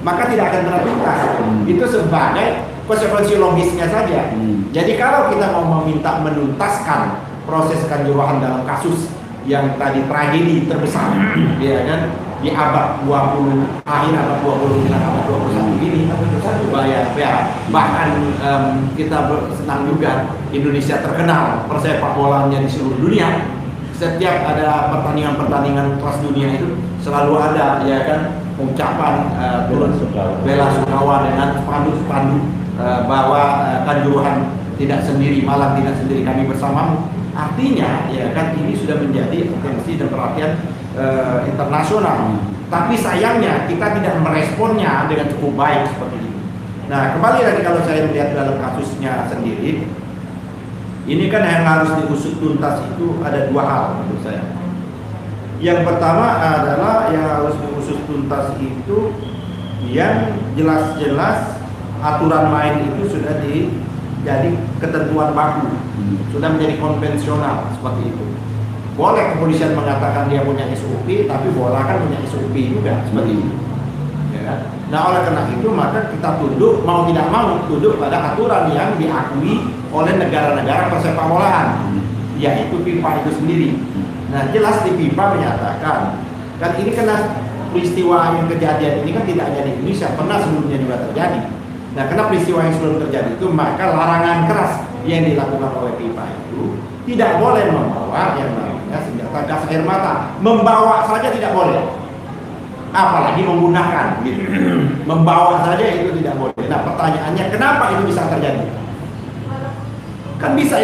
maka tidak akan pernah tuntas. Itu sebagai konsekuensi logisnya saja. Jadi kalau kita mau meminta menuntaskan proses kanjuruhan dalam kasus yang tadi tragedi terbesar, ya kan, di abad 20 akhir abad 20 abad 21 ini, bahkan kita senang juga Indonesia terkenal persepak bolanya di seluruh dunia. Setiap ada pertandingan kelas dunia itu selalu ada, ya kan, ucapan bela sungkawa dengan spanduk bahwa kanjuruhan tidak sendiri, malang tidak sendiri, kami bersamamu. Artinya, ya kan, ini sudah menjadi atensi dan perhatian internasional. Tapi sayangnya kita tidak meresponnya dengan cukup baik seperti ini. Nah, kembali lagi kalau saya melihat dalam kasusnya sendiri, ini kan yang harus diusut tuntas itu ada 2 hal menurut saya. Yang pertama adalah yang harus diusut tuntas itu yang jelas-jelas aturan main itu sudah jadi ketentuan baku, sudah menjadi konvensional seperti itu. Boleh kepolisian mengatakan dia punya SOP, tapi bola kan punya SOP juga seperti itu. Ya kan? Nah, oleh karena itu maka kita tunduk, mau tidak mau tunduk pada aturan yang diakui oleh negara-negara persepak bolaan, yaitu FIFA itu sendiri. Nah, jelas di FIFA menyatakan, kan ini kena peristiwa yang kejadian ini kan tidak hanya di Indonesia, pernah sebelumnya juga terjadi. Nah, karena peristiwa yang sebelum terjadi itu, maka larangan keras yang dilakukan oleh FIFA itu tidak boleh membawa yang namanya senjata gas air mata. Membawa saja tidak boleh, apalagi menggunakan gitu. Membawa saja itu tidak boleh. Nah, pertanyaannya kenapa itu bisa terjadi? Kan bisa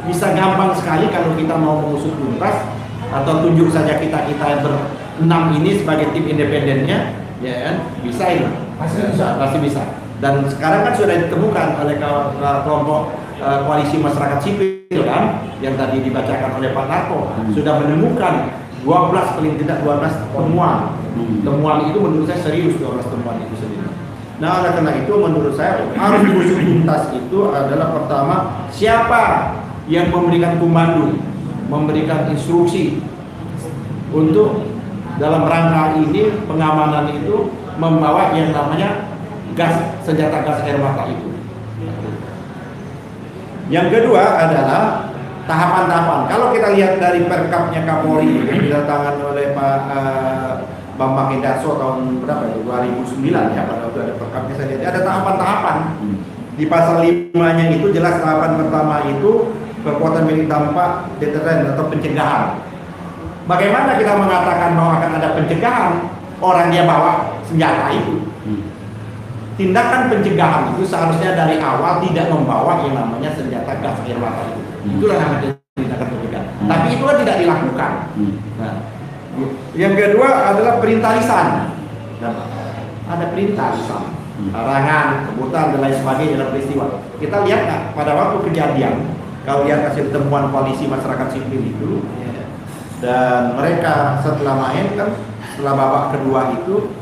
bisa gampang sekali kalau kita mau mengusut tuntas, atau tunjuk saja kita yang ber-6 ini sebagai tim independennya, ya kan, bisa itu pasti bisa. Dan sekarang kan sudah ditemukan oleh kelompok koalisi masyarakat sipil kan, yang tadi dibacakan oleh Pak Narko, sudah menemukan 12 paling tidak 12 temuan. Temuan itu menurut saya serius, 12 temuan itu sendiri. Nah, oleh karena itu menurut saya harus diusut tuntas itu adalah pertama, siapa yang memberikan komando, memberikan instruksi untuk dalam rangka ini pengamanan itu membawa yang namanya senjata gas air mata itu. Yang kedua adalah tahapan-tahapan. Kalau kita lihat dari perkapnya Kapolri yang didatangkan oleh Pak Bambang Hendarso tahun berapa itu, 2009 ya, pada waktu ada perkapnya saya lihat ada tahapan-tahapan. Di pasal 5-nya itu jelas tahapan pertama itu kekuatan milik dampak deteren atau pencegahan. Bagaimana kita mengatakan bahwa akan ada pencegahan orang dia bawa senjata itu? Tindakan pencegahan itu seharusnya dari awal tidak membawa yang namanya senjata gas air mata itu. Itulah namanya tindakan pencegahan. Tapi itu kan tidak dilakukan. Nah, yang kedua adalah perintah lisan. Nah, ada perintah lisan, larangan, kebutuhan dan lain sebagainya dalam peristiwa. Kita lihat nggak pada waktu kejadian, kalau lihat hasil temuan koalisi masyarakat sipil itu, dan mereka setelah main kan, setelah babak kedua itu,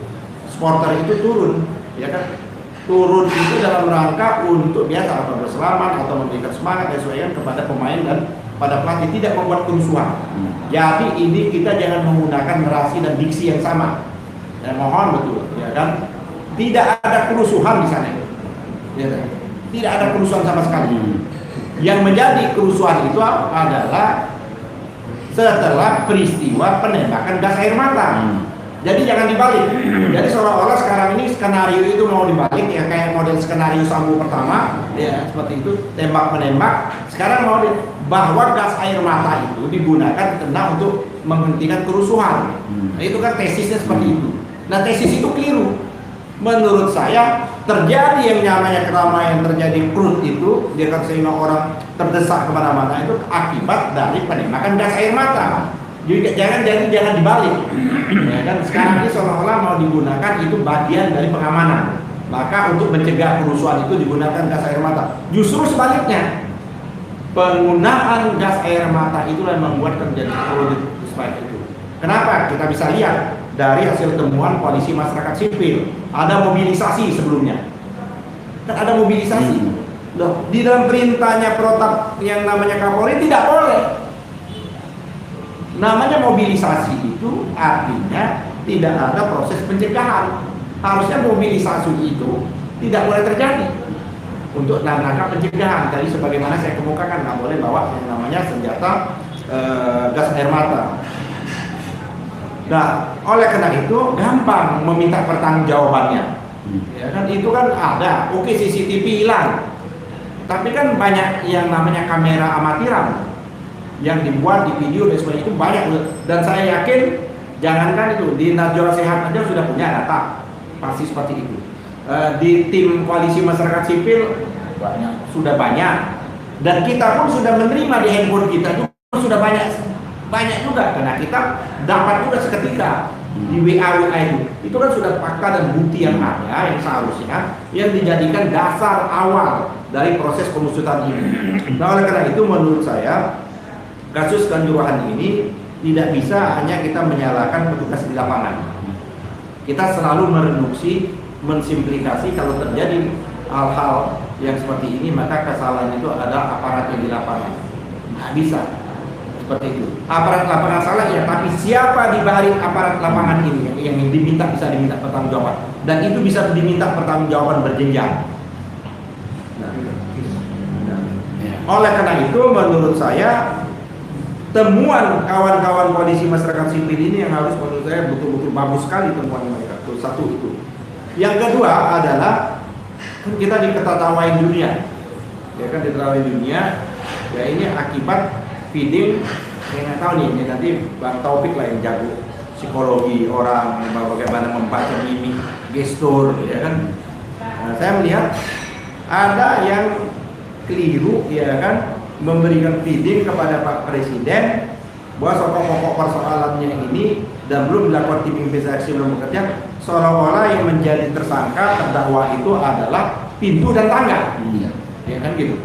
supporter itu turun, ya kan? Turun itu dalam rangka untuk biasa atau berselamat atau memberikan semangat dan sebagainya kepada pemain dan pada pelatih, tidak membuat kerusuhan. Jadi ini kita jangan menggunakan narasi dan diksi yang sama. Saya mohon betul, ya kan? Tidak ada kerusuhan di sana, ya kan? Tidak ada kerusuhan sama sekali. Yang menjadi kerusuhan itu adalah setelah peristiwa penembakan gas air mata. Jadi jangan dibalik. Jadi seolah-olah sekarang ini skenario itu mau dibalik, ya, kayak model skenario Sambo pertama, ya seperti itu, tembak menembak. Sekarang mau bahwa gas air mata itu digunakan karena untuk menghentikan kerusuhan. Nah, itu kan tesisnya seperti itu. Nah, tesis itu keliru. menurut saya terjadi yang namanya keramaian terjadi perut itu, dia kan sehingga orang terdesak kemana-mana itu akibat dari penembakan gas air mata. Jadi jangan dibalik. Ya kan sekarang ini seolah-olah mau digunakan itu bagian dari pengamanan. Maka untuk mencegah kerusuhan itu digunakan gas air mata. Justru sebaliknya, penggunaan gas air mata itulah yang membuat terjadi produk spike itu. Kenapa? Kita bisa lihat dari hasil temuan koalisi masyarakat sipil. Ada mobilisasi sebelumnya. Kan ada mobilisasi. Loh, di dalam perintahnya protap yang namanya Kapolri tidak boleh. Namanya mobilisasi itu artinya tidak ada proses pencegahan. Harusnya mobilisasi itu tidak boleh terjadi untuk dalam rangka pencegahan. Tadi sebagaimana saya kemukakan, nggak boleh bawa yang namanya senjata gas air mata. Nah, oleh karena itu gampang meminta pertanggungjawabannya. Ya kan itu kan ada. Oke, CCTV hilang. Tapi kan banyak yang namanya kamera amatiran yang dibuat di video dan sebagainya itu banyak, dan saya yakin jangankan itu di Najwa Sehat aja sudah punya data pasti seperti itu. Di tim koalisi masyarakat sipil sudah banyak, dan kita pun sudah menerima di handphone kita juga sudah banyak juga, karena kita dapat juga seketika di WA itu kan sudah fakta dan bukti yang ada yang seharusnya yang dijadikan dasar awal dari proses pengusutan ini. Nah, oleh karena itu menurut saya kasus Kanjuruhan ini tidak bisa hanya kita menyalahkan petugas di lapangan. Kita selalu mereduksi, mensimplifikasi kalau terjadi hal-hal yang seperti ini, maka kesalahan itu adalah aparat yang di lapangan. Nggak bisa seperti itu. Aparat lapangan salah ya, tapi siapa di balik aparat lapangan ini yang diminta bisa diminta pertanggungjawaban, dan itu bisa diminta pertanggungjawaban berjenjang. Oleh karena itu menurut saya temuan kawan-kawan koalisi masyarakat sipil ini yang harus menurut saya betul-betul bagus sekali temuan mereka. Satu itu. Yang kedua adalah kan kita diketawain dunia, ya kan, diketawain dunia. Ya ini akibat feeding. Saya nggak tahu nih, ini nanti Bang Taufik lah yang jago psikologi orang, bagaimana membaca mimik, gestur, ya kan. Nah, saya melihat ada yang keliru, ya kan, memberikan feeding kepada Pak Presiden bahwa pokok-pokok persoalannya ini dan belum dilakukan tim investigasi, belum bekerja, seolah-olah yang menjadi tersangka terdakwa itu adalah pintu dan tangga, ya kan gitu.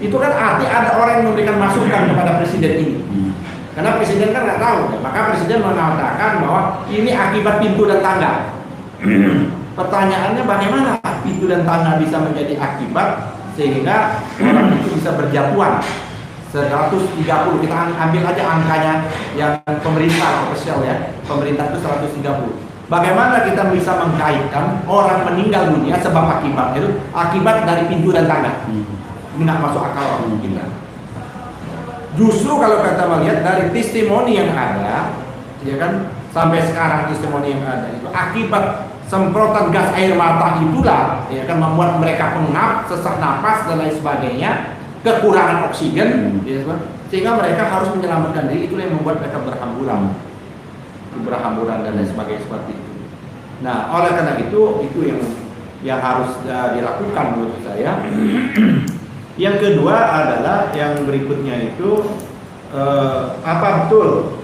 Itu kan arti ada orang yang memberikan masukan kepada presiden ini, karena presiden kan nggak tahu, maka presiden mengatakan bahwa ini akibat pintu dan tangga. Pertanyaannya bagaimana pintu dan tangga bisa menjadi akibat sehingga orang itu bisa berjatuhan 130, kita ambil aja angkanya yang pemerintah official ya, pemerintah itu 130. Bagaimana kita bisa mengkaitkan orang meninggal dunia sebab akibat itu akibat dari pintu dan tangga? Ini nggak masuk akal orang kita. Justru kalau kita melihat dari testimoni yang ada, ya kan, sampai sekarang testimoni yang ada itu akibat semprotan gas air mata itulah, ya kan, membuat mereka pengap, sesak napas dan lain sebagainya, kekurangan oksigen, ya kan? Sehingga mereka harus menyelamatkan diri. Itulah yang membuat mereka berhamburan dan lain sebagainya seperti itu. Nah, oleh karena itu yang harus dilakukan menurut saya. Yang kedua adalah yang berikutnya itu apa betul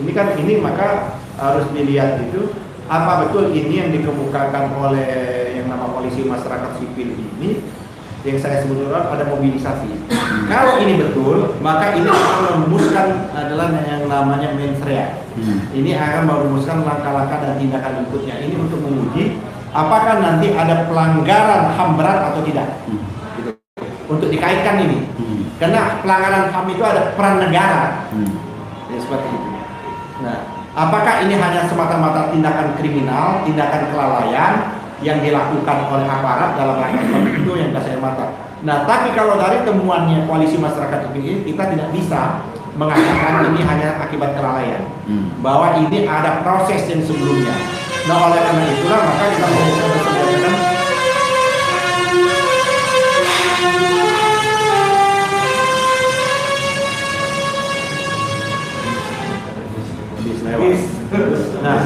ini maka harus dilihat itu apa betul ini yang dikemukakan oleh yang nama koalisi masyarakat sipil ini yang saya sebutkan ada mobilisasi. Kalau ini betul, maka ini akan merumuskan adalah yang namanya mens rea. Ini akan merumuskan langkah-langkah dan tindakan berikutnya. Ini untuk menguji apakah nanti ada pelanggaran HAM berat atau tidak. Gitu. Untuk dikaitkan ini. Karena pelanggaran HAM itu ada peran negara. Ya, seperti itu. Nah, apakah ini hanya semata-mata tindakan kriminal, tindakan kelalaian yang dilakukan oleh aparat dalam rangka itu yang gas air mata. Nah, tapi kalau dari temuannya koalisi masyarakat ini, kita tidak bisa mengatakan ini hanya akibat kelalaian, bahwa ini ada proses yang sebelumnya. Nah, oleh karena itulah maka kita mengusulkan nah,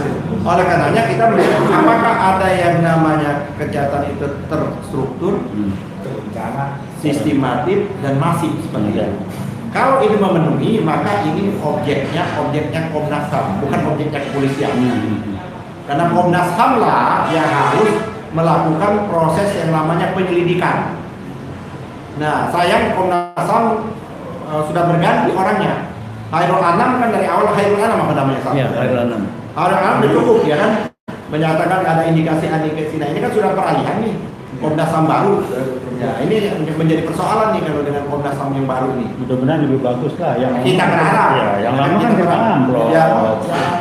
Oleh karenanya kita melihat apakah ada yang namanya kejahatan itu terstruktur, terencana, sistematis dan masif seperti itu. Kalau ini memenuhi, maka ini objeknya Komnas HAM, bukan objeknya kepolisian. Karena Komnas HAM lah yang harus melakukan proses yang namanya penyelidikan. Nah, sayang Komnas HAM sudah berganti orangnya. Hairul Anam kan dari awal Hairul Anam apa namanya? Iya, Hairul Anam. Hairul Anam udah cukup ya kan? Menyatakan ada indikasi. Nah, ini kan sudah peralihan nih. Komnas HAM baru. Ya, ini menjadi persoalan nih kalau dengan Komnas HAM yang baru ini. Mudah-mudahan lebih bagus lah. Yang Kita berharap. Ya, yang lama kan kita amplop. Ya,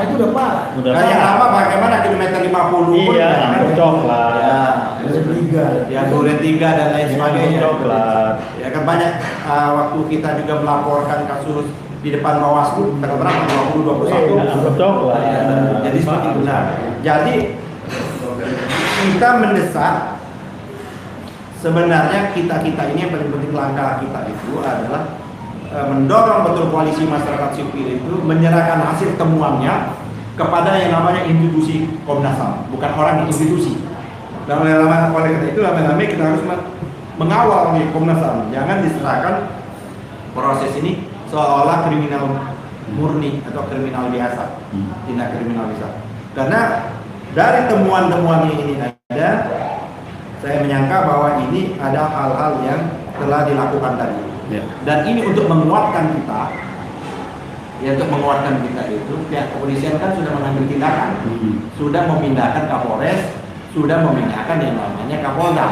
itu udah pak. nah, yang lama bagaimana kilometer 50 pun Iya, kan? coklat. Ya, Liga. ya Duren 3 dan lain sebagainya. Coklat. Ya kan banyak waktu kita juga melaporkan kasus di depan Bawaslu tanggal berapa? 20 21. Iya, coklat. Ya, jadi seperti itu. Nah, jadi kita mendesak sebenarnya kita ini yang paling penting langkah kita itu adalah mendorong betul koalisi masyarakat sipil itu menyerahkan hasil temuannya kepada yang namanya institusi Komnas HAM, bukan orang institusi. Dan oleh karena itu lama-lama kita harus mengawal nih Komnas HAM, jangan diserahkan proses ini seolah kriminal murni atau kriminal biasa, tindak kriminal biasa. Karena dari temuan-temuan yang ini ada, saya menyangka bahwa ini ada hal-hal yang telah dilakukan tadi. Ya. Dan ini untuk menguatkan kita, ya untuk menguatkan kita itu, pihak kepolisian kan sudah mengambil tindakan, sudah memindahkan Kapolres, sudah memindahkan yang namanya Kapolda.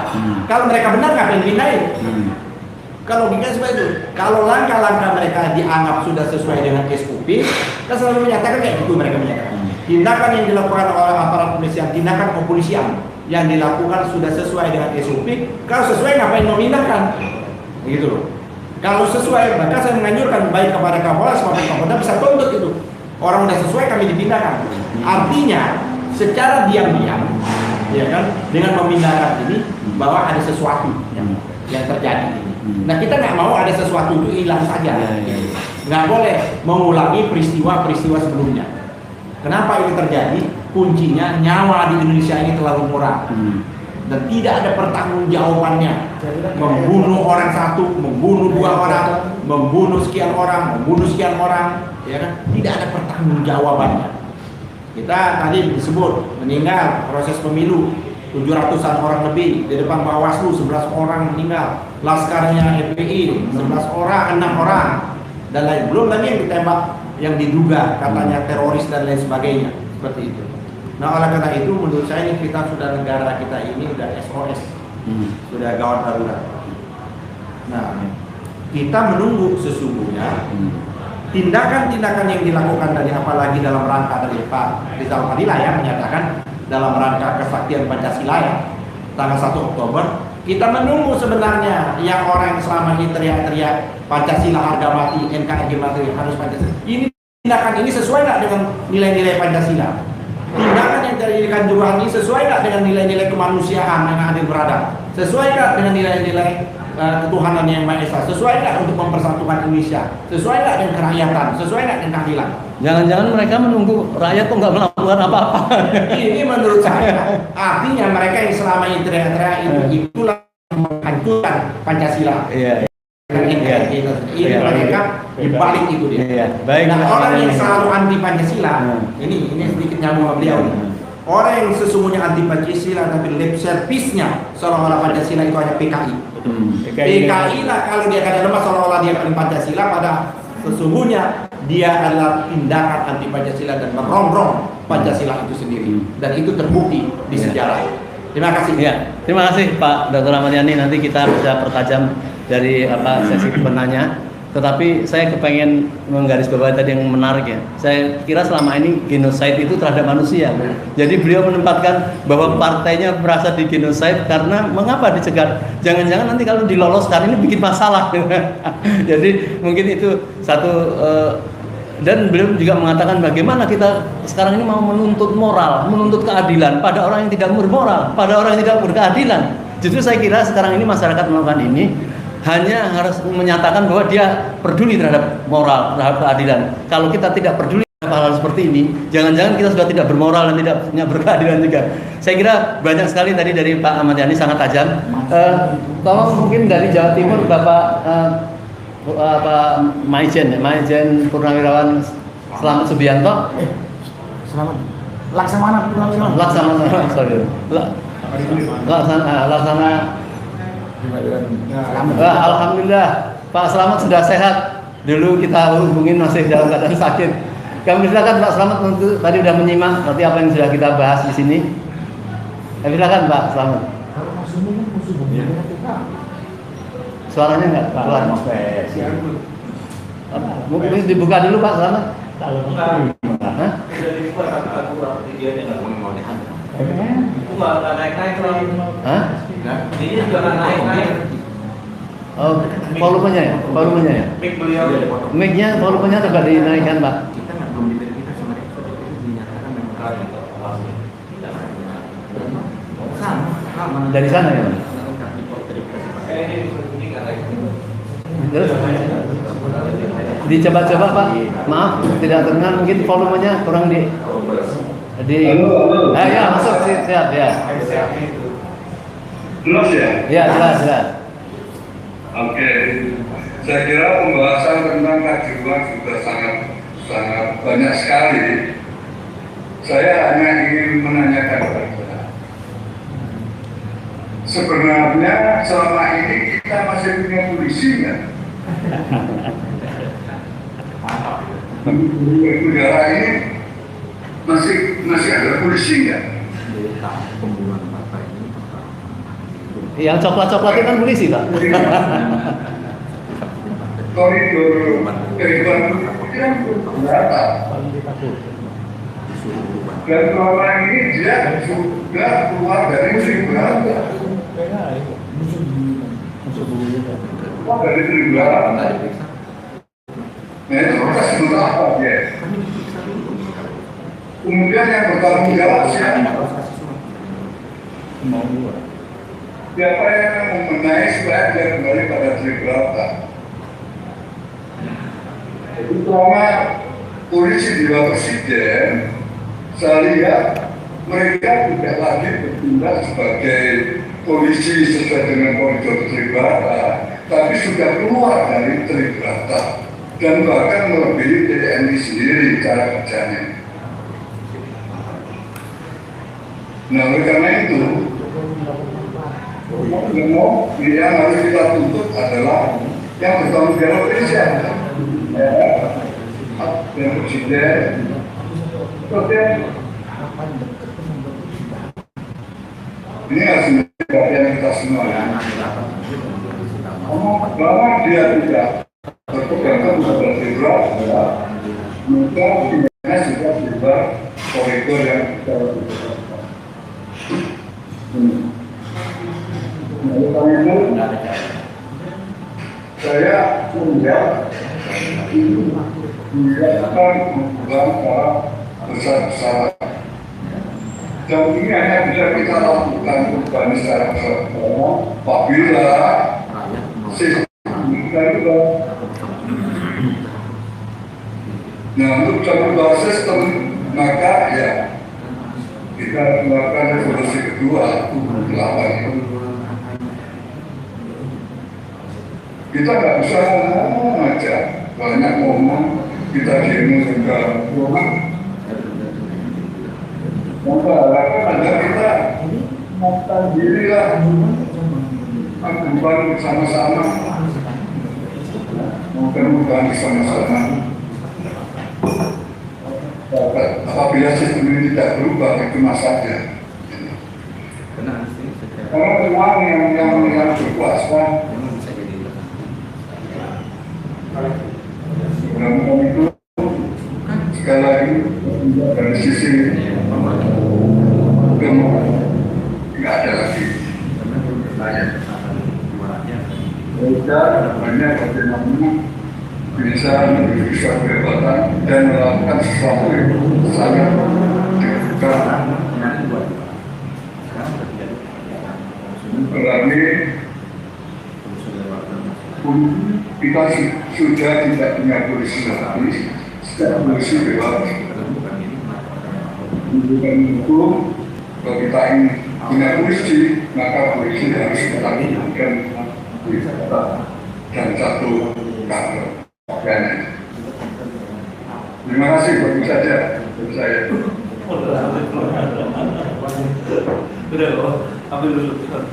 Kalau mereka benar ngapain pindahin? Kalau logika seperti itu, kalau langkah-langkah mereka dianggap sudah sesuai dengan SOP, kan selalu menyatakan kayak gitu mereka menyatakan. Tindakan yang dilakukan oleh aparat kepolisian, tindakan kepolisian yang dilakukan sudah sesuai dengan SOP. Kalau sesuai ngapain memindahkan? Begitu loh. Kalau sesuai, maka saya menganjurkan baik kepada Kapolres maupun Kapolda bisa tuntut itu. Orang udah sesuai kami dipindahkan. Artinya secara diam-diam, ya kan, dengan memindahkan ini bahwa ada sesuatu yang terjadi ini. Nah kita nggak mau ada sesuatu itu hilang saja. Nggak boleh mengulangi peristiwa-peristiwa sebelumnya. Kenapa ini terjadi? Kuncinya nyawa di Indonesia ini terlalu murah. Dan tidak ada pertanggungjawabannya. Membunuh orang satu, membunuh dua orang, membunuh sekian orang, ya kan? Tidak ada pertanggungjawabannya. Kita tadi disebut meninggal proses pemilu 700-an orang lebih, di depan Bawaslu 11 orang meninggal, laskarnya FPI 11 orang, 6 orang, dan lain. Belum lagi yang ditembak, yang diduga katanya teroris dan lain sebagainya, seperti itu. Nah oleh karena itu menurut saya ini kita sudah negara kita ini sudah SOS, sudah gawat darurat. Nah kita menunggu sesungguhnya tindakan-tindakan yang dilakukan dari apalagi dalam rangka dari Pak Rizal Fadila ya menyatakan dalam rangka kesaktian Pancasila ya tanggal 1 Oktober kita menunggu sebenarnya yang orang yang selama ini teriak-teriak Pancasila harga mati, NKRI mati harus Pancasila. Ini tindakan ini sesuai nggak dengan nilai-nilai Pancasila? Tindakan yang terjadi Kanjuruhan ini sesuai nggak dengan nilai-nilai kemanusiaan yang adil beradab? Sesuai nggak dengan nilai-nilai ketuhanan yang Maha Esa? Sesuai nggak untuk mempersatukan Indonesia? Sesuai nggak dengan kerakyatan? Sesuai nggak dengan keadilan? Jangan-jangan mereka menunggu rakyat kok nggak melakukan apa-apa. Ini menurut saya artinya mereka yang selama ini teriak-teriak itulah menghancurkan Pancasila. Iya. Ini mereka dibalik itu dia. Iya. Baik. Nah orang yang selalu anti Pancasila, ini sedikit nyambung sama beliau. Orang yang sesungguhnya anti Pancasila tapi lip service-nya seolah-olah Pancasila itu hanya PKI. PKI lah kalau dia kata lemah seolah-olah dia paling Pancasila, pada sesungguhnya dia adalah tindakan anti Pancasila dan merongrong Pancasila itu sendiri, dan itu terbukti di sejarah. Terima kasih. Ya, terima kasih Pak Dr. Ahmad Yani. Nanti kita bisa pertajam dari sesi penanya. Tetapi saya kepengen menggarisbawahi tadi yang menarik ya. Saya kira selama ini genocide itu terhadap manusia. Jadi beliau menempatkan bahwa partainya merasa di genocide karena mengapa dicegat? Jangan-jangan nanti kalau diloloskan ini bikin masalah. Jadi mungkin itu satu. Dan beliau juga mengatakan bagaimana kita sekarang ini mau menuntut moral, menuntut keadilan pada orang yang tidak bermoral, pada orang yang tidak berkeadilan. Justru saya kira sekarang ini masyarakat melakukan ini hanya harus menyatakan bahwa dia peduli terhadap moral, terhadap keadilan. Kalau kita tidak peduli hal seperti ini, jangan-jangan kita sudah tidak bermoral dan tidak punya berkeadilan juga. Saya kira banyak sekali tadi dari Pak Ahmad Yani sangat tajam. Tolong mungkin dari Jawa Timur Bapak Maijen Purnawirawan Selamat Subianto. Selamat Laksamana Purnawirawan. Laksana. Alhamdulillah Pak Selamat sudah sehat. Dulu kita hubungin masih dalam keadaan sakit. Kami silakan Pak Selamat untuk tadi sudah menyimak berarti apa yang sudah kita bahas di sini. Kami silakan Pak Selamat. Suaranya enggak keluar. Mungkin dibuka dulu Pak Selamat. Ini juga naik. Oh, volumenya ya? Mic-nya volumenya coba dinaikkan Pak. Dari sana ya? Terus? Dicoba-coba Pak. Maaf, tidak terdengar, mungkin volumenya kurang di. Ya masuk siap ya. Jelas ya? Ya jelas. Oke. Saya kira pembahasan tentang kejiwaan sudah sangat banyak sekali. Saya hanya ingin menanyakan saja. Sebenarnya selama ini kita masih punya polisi nggak? Negara ini masih ada polisi nggak? Yang coklat-coklat itu kan polisi Pak. Koridor kehidupan itu kan berapa? Dan selama ini dia sudah keluar dari Tribunal. Keluar dari Tribunal. Nah itu proses untuk apa dia? Kemudian yang bertanggung jawab siapa? Siapa yang membenahi supaya dia kembali pada Tribunal? Itu selama polisi di bawah presiden, saya lihat mereka tidak lagi bertindak sebagai polisi sesuai dengan koridor Tribrata, tapi sudah keluar dari Tribrata dan bahkan melebihi TNI sendiri cara kerjanya. Nah, oleh karena itu, yang harus kita tuntut adalah yang bertanggung jawab ini siapa? Yang presiden. Ini harus menjadi perhatian kita semua ya. Bahwa dia tidak berpegang pada Tribunal, maka pidana sudah berubah koridor yang kita lakukan. Oleh karena itu, saya melihat ini akan membuat para besar-besaran. Dan ini hanya bisa kita lakukan bukan secara bersama apabila sistem kita juga. Nah, untuk merubah sistem maka ya kita melakukan revolusi kedua 8. Kita nggak bisa ngomong aja, banyak ngomong, kita demo juga ngomong. Maka harapan ada kita makan diri lah, bukan bersama-sama, bukan bersama-sama. Apabila sistem ini tidak berubah, itu masalahnya. Karena memang yang berkuasa, undang-undang itu sekali lagi dari sisi nggak ada lagi. Mereka banyak bagaimana bisa memiliki suatu jabatan dan melakukan sesuatu yang sangat dibutuhkan. Berarti kita sudah tidak punya polisi lagi, setiap polisi bebas menunjukkan hukum. Kalau kita ingin punya polisi, maka polisi harus tetap diberikan dan satu kantor. Terima kasih, begitu saja dari saya.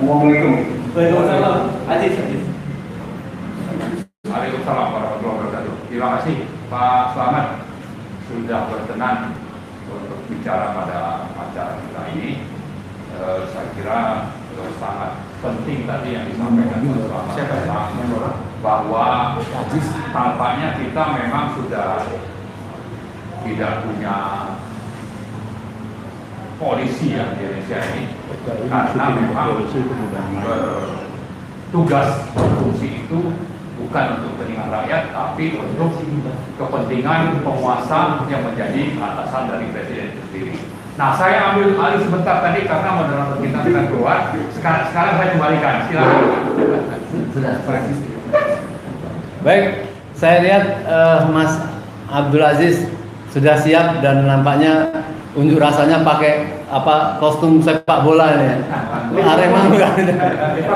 Assalamualaikum. Waalaikumsalam warahmatullahi wabarakatuh. Terima kasih Pak Slamet sudah berkenan untuk bicara pada acara kita ini. Saya kira sangat penting tadi yang disampaikan Pak Slamet bahwa tampaknya kita memang sudah tidak punya polisi yang di Indonesia ini karena memang tugas fungsi itu bukan untuk kepentingan rakyat tapi untuk kepentingan penguasa yang menjadi atasan dari presiden itu sendiri. Nah, saya ambil alih sebentar tadi karena moderator kita akan keluar. Sekarang saya kembalikan. Silakan. Baik, saya lihat Mas Abdul Aziz sudah siap dan nampaknya unjuk rasanya pakai kostum sepak bola ini. Arema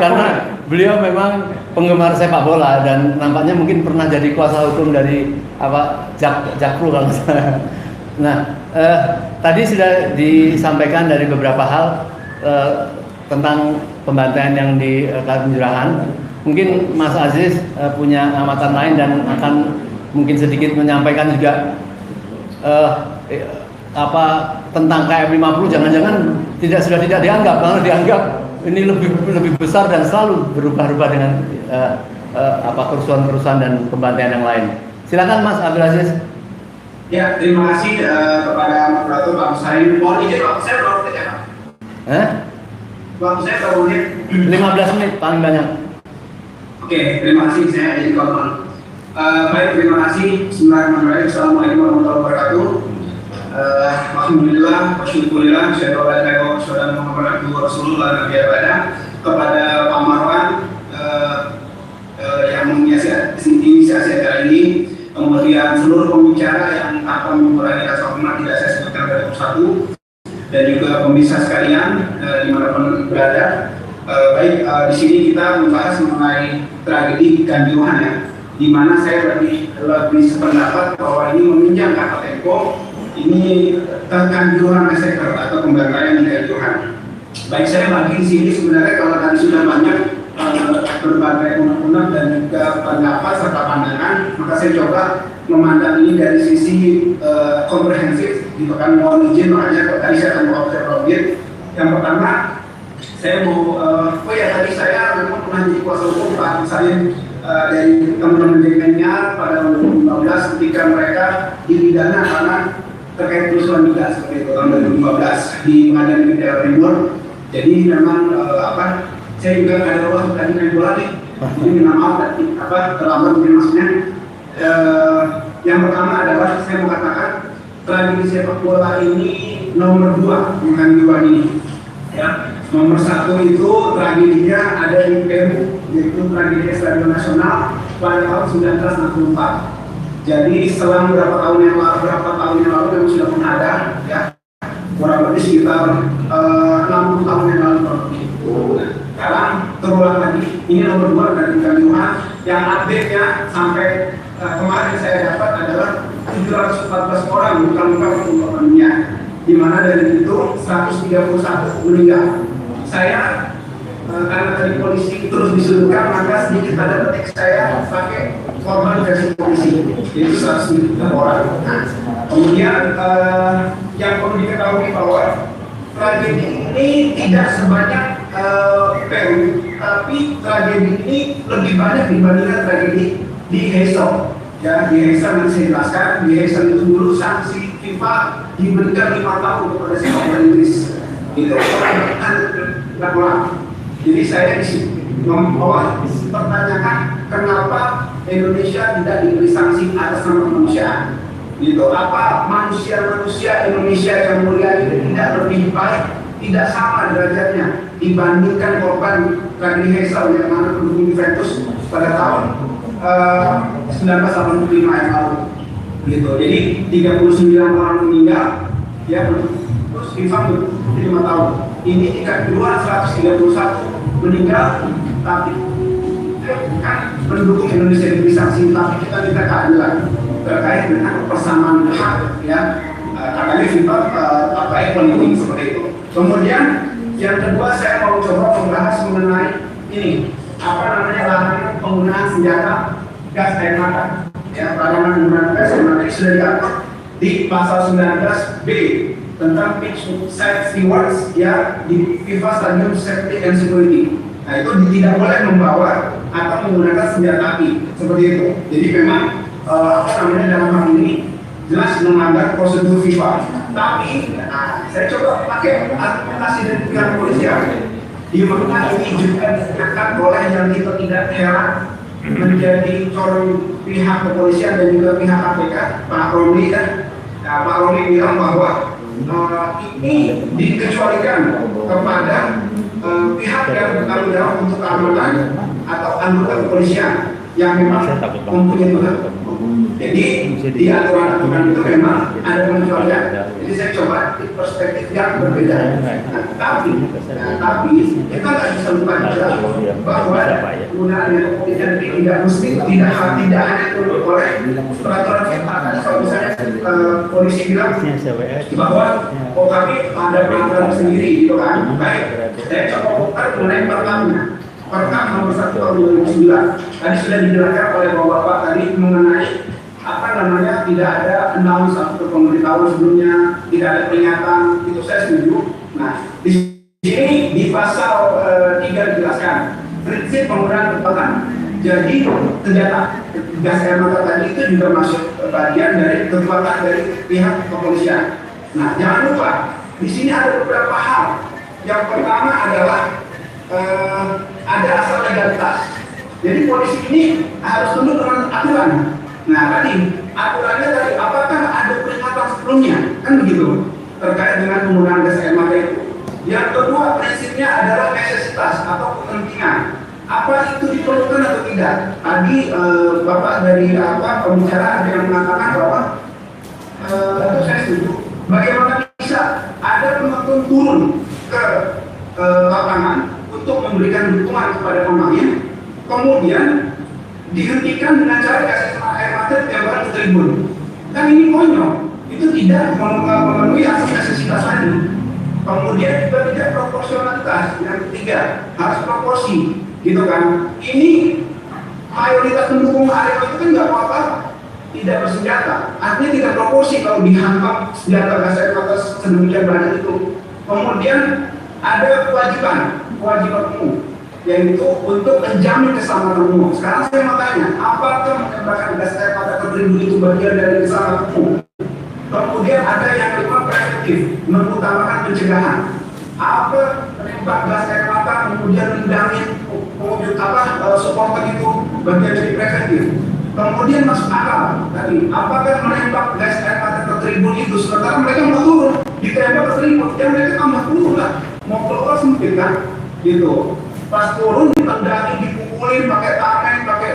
karena beliau memang penggemar sepak bola dan nampaknya mungkin pernah jadi kuasa hukum dari Jakpro kalau saya. Nah, tadi sudah disampaikan dari beberapa hal tentang pembantaian yang di Kanjuruhan. Mungkin Mas Aziz punya amatan lain dan akan mungkin sedikit menyampaikan juga tentang KM 50 jangan-jangan sudah tidak dianggap karena dianggap ini lebih besar dan selalu berubah-ubah dengan kerusuhan-kerusuhan dan pembantaian yang lain. Silakan Mas Abdul Aziz. Ya, terima kasih kepada moderator Bang Said. Mohon izin waktu saya berapa menit ya Pak? Waktu saya berapa menit? 15 menit paling banyak. Oke, terima kasih, saya izin komentar. Baik, terima kasih. Bismillahirrahmanirrahim. Assalamualaikum warahmatullahi wabarakatuh. Alhamdulillah, wasyukurillah, syahadu la ilaha illallah, syahadu anna Muhammadan abduhu wa rasuluhu la nabiyya ba'dah. Kepada Pak Marwan yang menginisiasi acara ini, kemudian seluruh pembicara yang akan mengurangi rasa hormat tidak saya sebutkan dari persatu, dan juga pemirsa sekalian dimanapun berada. Baik, di sini kita membahas mengenai tragedi Kanjuruhan ya, di mana saya lebih sependapat bahwa ini meminjam kata Tempo. Ini Kanjuruhan massacre atau pembantaian di Kanjuruhan. Baik, saya bagi di sini sebenarnya kalau tadi sudah banyak berbagai undang-undang dan juga pendapat serta pandangan, maka saya coba memandang ini dari sisi komprehensif. Gitu kan, mohon izin makanya tadi saya akan bawa beberapa. Yang pertama, saya mau tadi saya memang pernah jadi kuasa hukum Pak Salim dari teman-teman JPN-nya pada 2015 ketika mereka dipidana karena terkait kerusuhan juga seperti itu tahun 2015 di Pengadilan Negeri Jawa Timur. Jadi memang saya juga nggak ada ruang tadi main bola nih. Jadi minta maaf tadi terlambat mungkin maksudnya. Yang pertama adalah saya mau katakan tragedi sepak bola ini nomor 2 bukan 2 ini. Ya, nomor 1 itu tragedinya ada di Peru, yaitu tragedi Stadion Nasional pada tahun 1964. Jadi selang berapa tahun yang lalu memang sudah pernah ada, ya, kurang lebih sekitar 60 tahun yang lalu. Sekarang terulang lagi, ini nomor 2 dari Kanjuruhan yang update-nya sampai kemarin saya dapat adalah 714 orang luka-luka korban dunia, di mana dari itu 131 meninggal. Saya karena tadi polisi terus disudutkan, maka sedikit ada detik saya pakai korban versi polisi, yaitu 190 orang. Nah, kemudian yang perlu diketahui bahwa tragedi ini tidak sebanyak Peru, tapi tragedi ini lebih banyak dibandingkan tragedi di Heysel. Ya, di Heysel yang saya jelaskan, di Heysel itu dulu sanksi FIFA diberikan 5 tahun kepada sepak bola Inggris. Itu tidak pulang. Jadi saya mempertanyakan kenapa Indonesia tidak diberi sanksi atas nama kemanusiaan. Gitu. Apa manusia-manusia Indonesia yang mulia ini tidak lebih baik, tidak sama derajatnya dibandingkan korban tragedi Heysel yang mana pendukung Juventus pada tahun 1985 yang lalu. gitu. Jadi 39 orang meninggal, ya, terus FIFA 5 tahun. Ini tingkat kedua 131 meninggal, tapi kan mendukung Indonesia diberi sanksi, tapi kita minta keadilan terkait dengan persamaan hak, ya. Katanya FIFA pakai politik seperti itu. Kemudian yang kedua saya mau coba membahas mengenai ini apa namanya larangan penggunaan senjata gas air mata. Ya, larangan penggunaan gas air mata sudah diatur di pasal 19B tentang pitch side stewards, ya, di FIFA Stadium Safety and Security. Nah, itu tidak boleh membawa atau menggunakan senjata api seperti itu. Jadi memang apa namanya dalam hal ini jelas melanggar prosedur FIFA. Tapi saya coba pakai argumentasi dari pihak kepolisian, di mana ini juga akan boleh yang kita tidak heran menjadi corong pihak kepolisian dan juga pihak KPK. Pak Romli kan, Pak Romli bilang bahwa ini dikecualikan kepada pihak yang bertanggung jawab untuk keamanan atau anggota kepolisian yang memang mempunyai tugas. Jadi di aturan-aturan itu memang ada pengecualian. Jadi saya coba di perspektif yang berbeda. Tapi kita nggak bisa lupa juga bahwa penggunaan kepolisian ini tidak mesti tidak hanya tunduk oleh peraturan kita. Kalau misalnya polisi bilang bahwa kami ada peraturan sendiri, gitu kan? Baik, saya coba bongkar mengenai pertamanya. Perkap nomor 1 tahun 2009. Tadi sudah dijelaskan oleh Bapak tadi mengenai apa namanya tidak ada announce atau pemberitahuan sebelumnya, tidak ada peringatan, itu saya setuju. Nah, di sini di pasal 3 dijelaskan prinsip penggunaan kekuatan. Jadi senjata gas air mata tadi itu juga masuk bagian dari kekuatan dari pihak kepolisian. Nah, jangan lupa di sini ada beberapa hal. Yang pertama adalah ada asal legalitas. Jadi polisi ini harus tunduk dengan aturan. Nah, tadi aturannya tadi apakah ada peringatan sebelumnya, kan begitu terkait dengan penggunaan gas air mata itu. Yang kedua prinsipnya adalah necesitas atau kepentingan. Apa itu diperlukan atau tidak? Tadi Bapak dari pembicara ada yang mengatakan bahwa itu saya setuju. Bagaimana bisa ada penonton turun ke lapangan untuk memberikan dukungan kepada pemain, kemudian dihentikan dengan cara kasih air mata tembakan ke tribun. Kan ini konyol, itu tidak memenuhi asas necesitas tadi. Kemudian juga tidak proporsionalitas. Yang ketiga harus proporsi, gitu kan? Ini mayoritas pendukung Arema itu kan nggak apa-apa, tidak bersenjata. Artinya tidak proporsi kalau dihantam senjata gas air mata sedemikian banyak itu. Kemudian ada kewajiban umum, yaitu untuk menjamin keselamatan umum. Sekarang saya mau tanya, apakah menembakkan gas air mata ke tribun itu bagian dari keselamatan umum? Kemudian ada yang kedua preventif, mengutamakan pencegahan. Apa menembak gas air mata kemudian mendangin pengunjung supporter itu bagian dari preventif? Kemudian masuk akal tadi, apakah menembak gas air mata ke tribun itu sementara mereka mau turun, ditembak ke tribun, ya mereka tambah turun lah, mau keluar sempit kan? Gitu. Pas turun ditendangi, dipukulin pakai tangan, pakai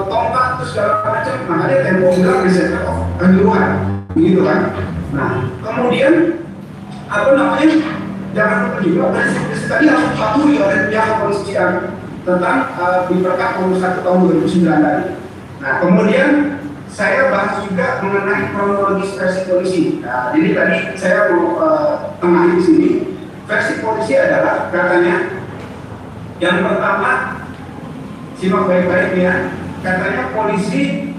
tongkat terus segala macam. Nah, ada tempo bilang reset off kejuruan, begitu kan? Nah, kemudian apa namanya? Jangan lupa juga prinsip tadi harus dipatuhi oleh pihak kepolisian tentang di Perkap nomor 1 tahun 2009 tadi. Nah, kemudian saya bahas juga mengenai kronologis versi polisi. Nah, jadi tadi saya mau tengahin di sini. Versi polisi adalah katanya yang pertama, simak baik-baik ya, katanya polisi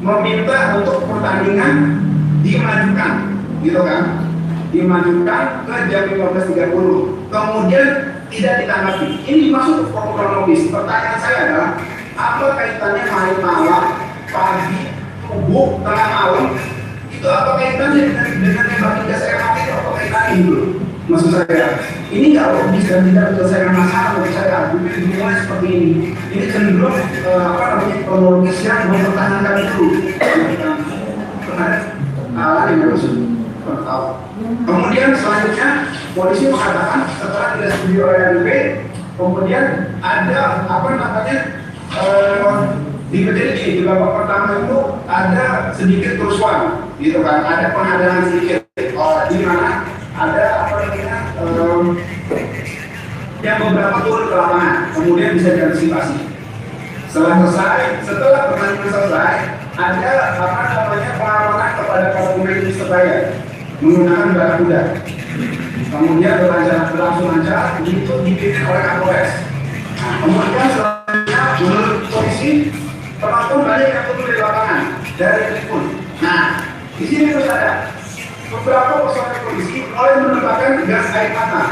meminta untuk pertandingan dimajukan, gitu kan, dimajukan ke jam 15.30, kemudian tidak ditanggapi. Ini dimaksud kronologis. Pertanyaan saya adalah apa kaitannya main malam, pagi, subuh, tengah malam, itu apa kaitannya dengan tembakan gas air mata itu, apa kaitannya gitu? Maksud saya, ini nggak logis dan tidak menyelesaikan masalah menurut saya. Dimulai seperti ini. Ini cenderung kronologis yang mempertahankan itu. Benar? Ini maksud. Kemudian selanjutnya polisi mengatakan setelah tidak setuju oleh LB, kemudian ada Jadi di babak pertama itu ada sedikit kerusuhan, gitu kan, ada penghadangan sedikit, di mana ada apa namanya yang beberapa turun ke lapangan, kemudian bisa diantisipasi. Setelah pertandingan selesai, ada apa namanya pengamanan kepada para pemain Persebaya menggunakan barakuda. Kemudian berlangsung lancar, itu dipimpin oleh Kapolres. Nah, kemudian selanjutnya menurut polisi penonton banyak yang turun dari lapangan dari tribun. Nah, di sini terus ada beberapa personel polisi mulai menembakkan gas air mata.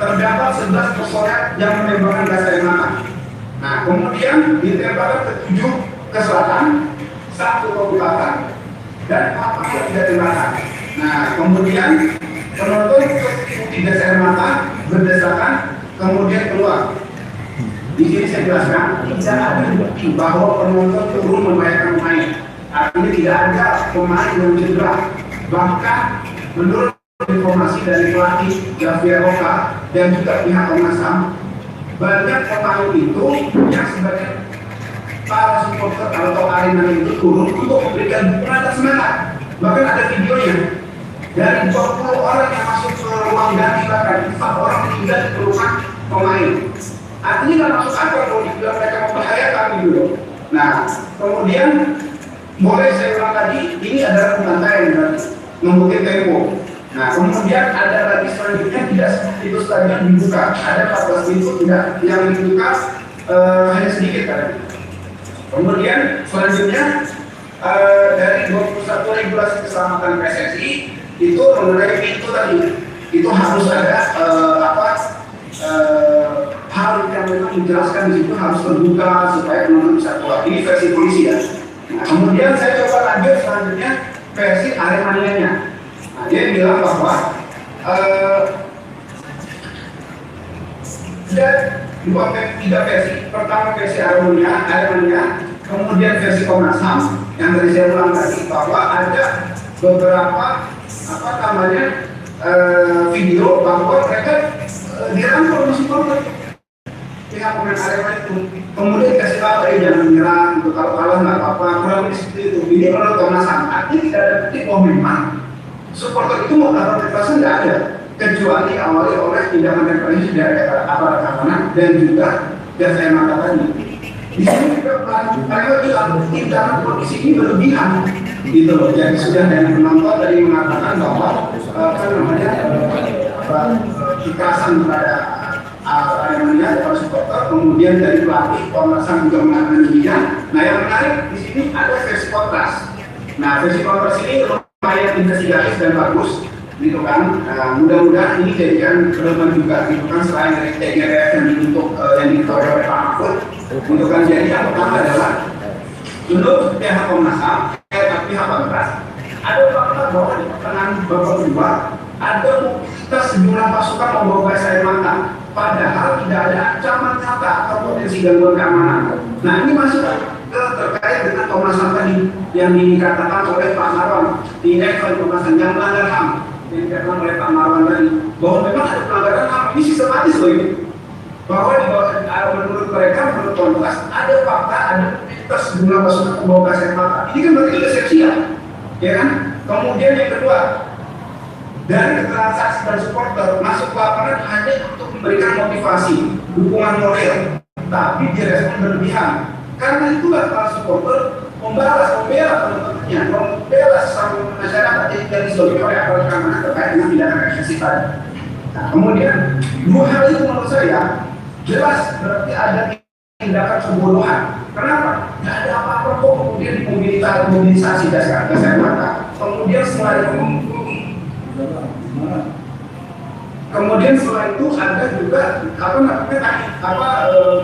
Terdapat 11 personel yang menembakkan gas air mata. Nah, kemudian ditembakkan ke 7 ke selatan, 1 ke utara, dan 4 yang tidak tembakan. Nah, kemudian penonton mengikuti gas air mata berdesakan, kemudian keluar. Di sini saya jelaskan, tidak ada bukti bahwa penonton turun membayarkan pemain. Artinya tidak ada pemain yang cedera. Bahkan menurut informasi dari pelatih Javier Roca dan juga pihak Komnas HAM, banyak pemain itu yang sebagai para supporter atau arena itu turun untuk memberikan dukungan dan semangat. Bahkan ada videonya. Dari 20 orang yang masuk ke ruang ganti, bahkan 4 orang meninggal di pelukan pemain. Artinya nggak masuk akal kalau dibilang mereka membahayakan gitu. Nah, kemudian boleh saya ulang tadi, ini adalah pembantaian berarti mengutip Tempo. Nah, kemudian ada lagi selanjutnya tidak seperti itu stadion dibuka. Ada 14 pintu tidak yang dibuka hanya sedikit kan. Kemudian selanjutnya dari 21 regulasi keselamatan PSSI itu mengenai pintu tadi itu harus ada hal yang memang dijelaskan di situ harus terbuka supaya penonton bisa keluar. Ini versi polisi ya. Nah, kemudian saya coba lanjut selanjutnya versi Aremania-nya. Nah, dia bilang bahwa ada tiga versi. Pertama versi Aremania, kemudian versi Komnas HAM yang tadi saya ulang tadi bahwa ada beberapa video bahwa mereka dirangkul oleh supporter pihak pemain Arema itu, kemudian dikasih tahu jangan menyerang, untuk kalau kalah nggak apa-apa, kurang lebih seperti itu. Ini menurut Komnas HAM, artinya tidak ada bukti bahwa memang supporter itu mau taruh representasi tidak ada, kecuali awali oleh tindakan representasi dari aparat keamanan dan juga gas air mata tadi. Di sini juga mereka bilang tindakan polisi ini berlebihan, gitu loh. Jadi sudah dari penonton tadi mengatakan bahwa kekerasan kepada Aremania atau supporter, kemudian dari pelatih Komnas HAM juga mengatakan demikian. Nah, yang menarik di sini ada versi kontras. Nah, versi kontras ini lumayan investigatif dan bagus, gitu kan. Mudah-mudahan ini jadikan pedoman juga, gitu kan, selain dari TGRF yang dibentuk yang diketuai oleh Pak Mahfud, gitu kan. Jadi yang pertama adalah menurut pihak Komnas HAM, pihak kontras, ada fakta bahwa di pertengahan babak kedua ada mobilitas sejumlah pasukan membawa gas air mata, padahal tidak ada ancaman nyata atau potensi gangguan keamanan. Nah, ini masuk terkait dengan Komnas HAM tadi yang dikatakan oleh Pak Marwan di level Komnas HAM yang melanggar HAM, yang dikatakan oleh Pak Marwan tadi bahwa memang ada pelanggaran HAM. Ini sistematis loh ini, bahwa di bawah menurut mereka, menurut Komnas ada fakta ada mobilitas sejumlah pasukan membawa gas air mata. Ini kan berarti sudah siap, ya kan? Kemudian yang kedua, dari keterangan saksi dan supporter masuk ke lapangan hanya untuk memberikan motivasi, dukungan moral, tapi direspon berlebihan. Karena itulah para supporter membela penontonnya, membela sesama masyarakat yang dizolimi oleh aparat keamanan terkait dengan tindakan represif tadi. Nah, kemudian dua hal itu menurut saya jelas berarti ada tindakan kebodohan. Kenapa? Tidak ada apa-apa kok kemudian mobilisasi gas air mata. Kemudian setelah itu kemudian setelah itu ada juga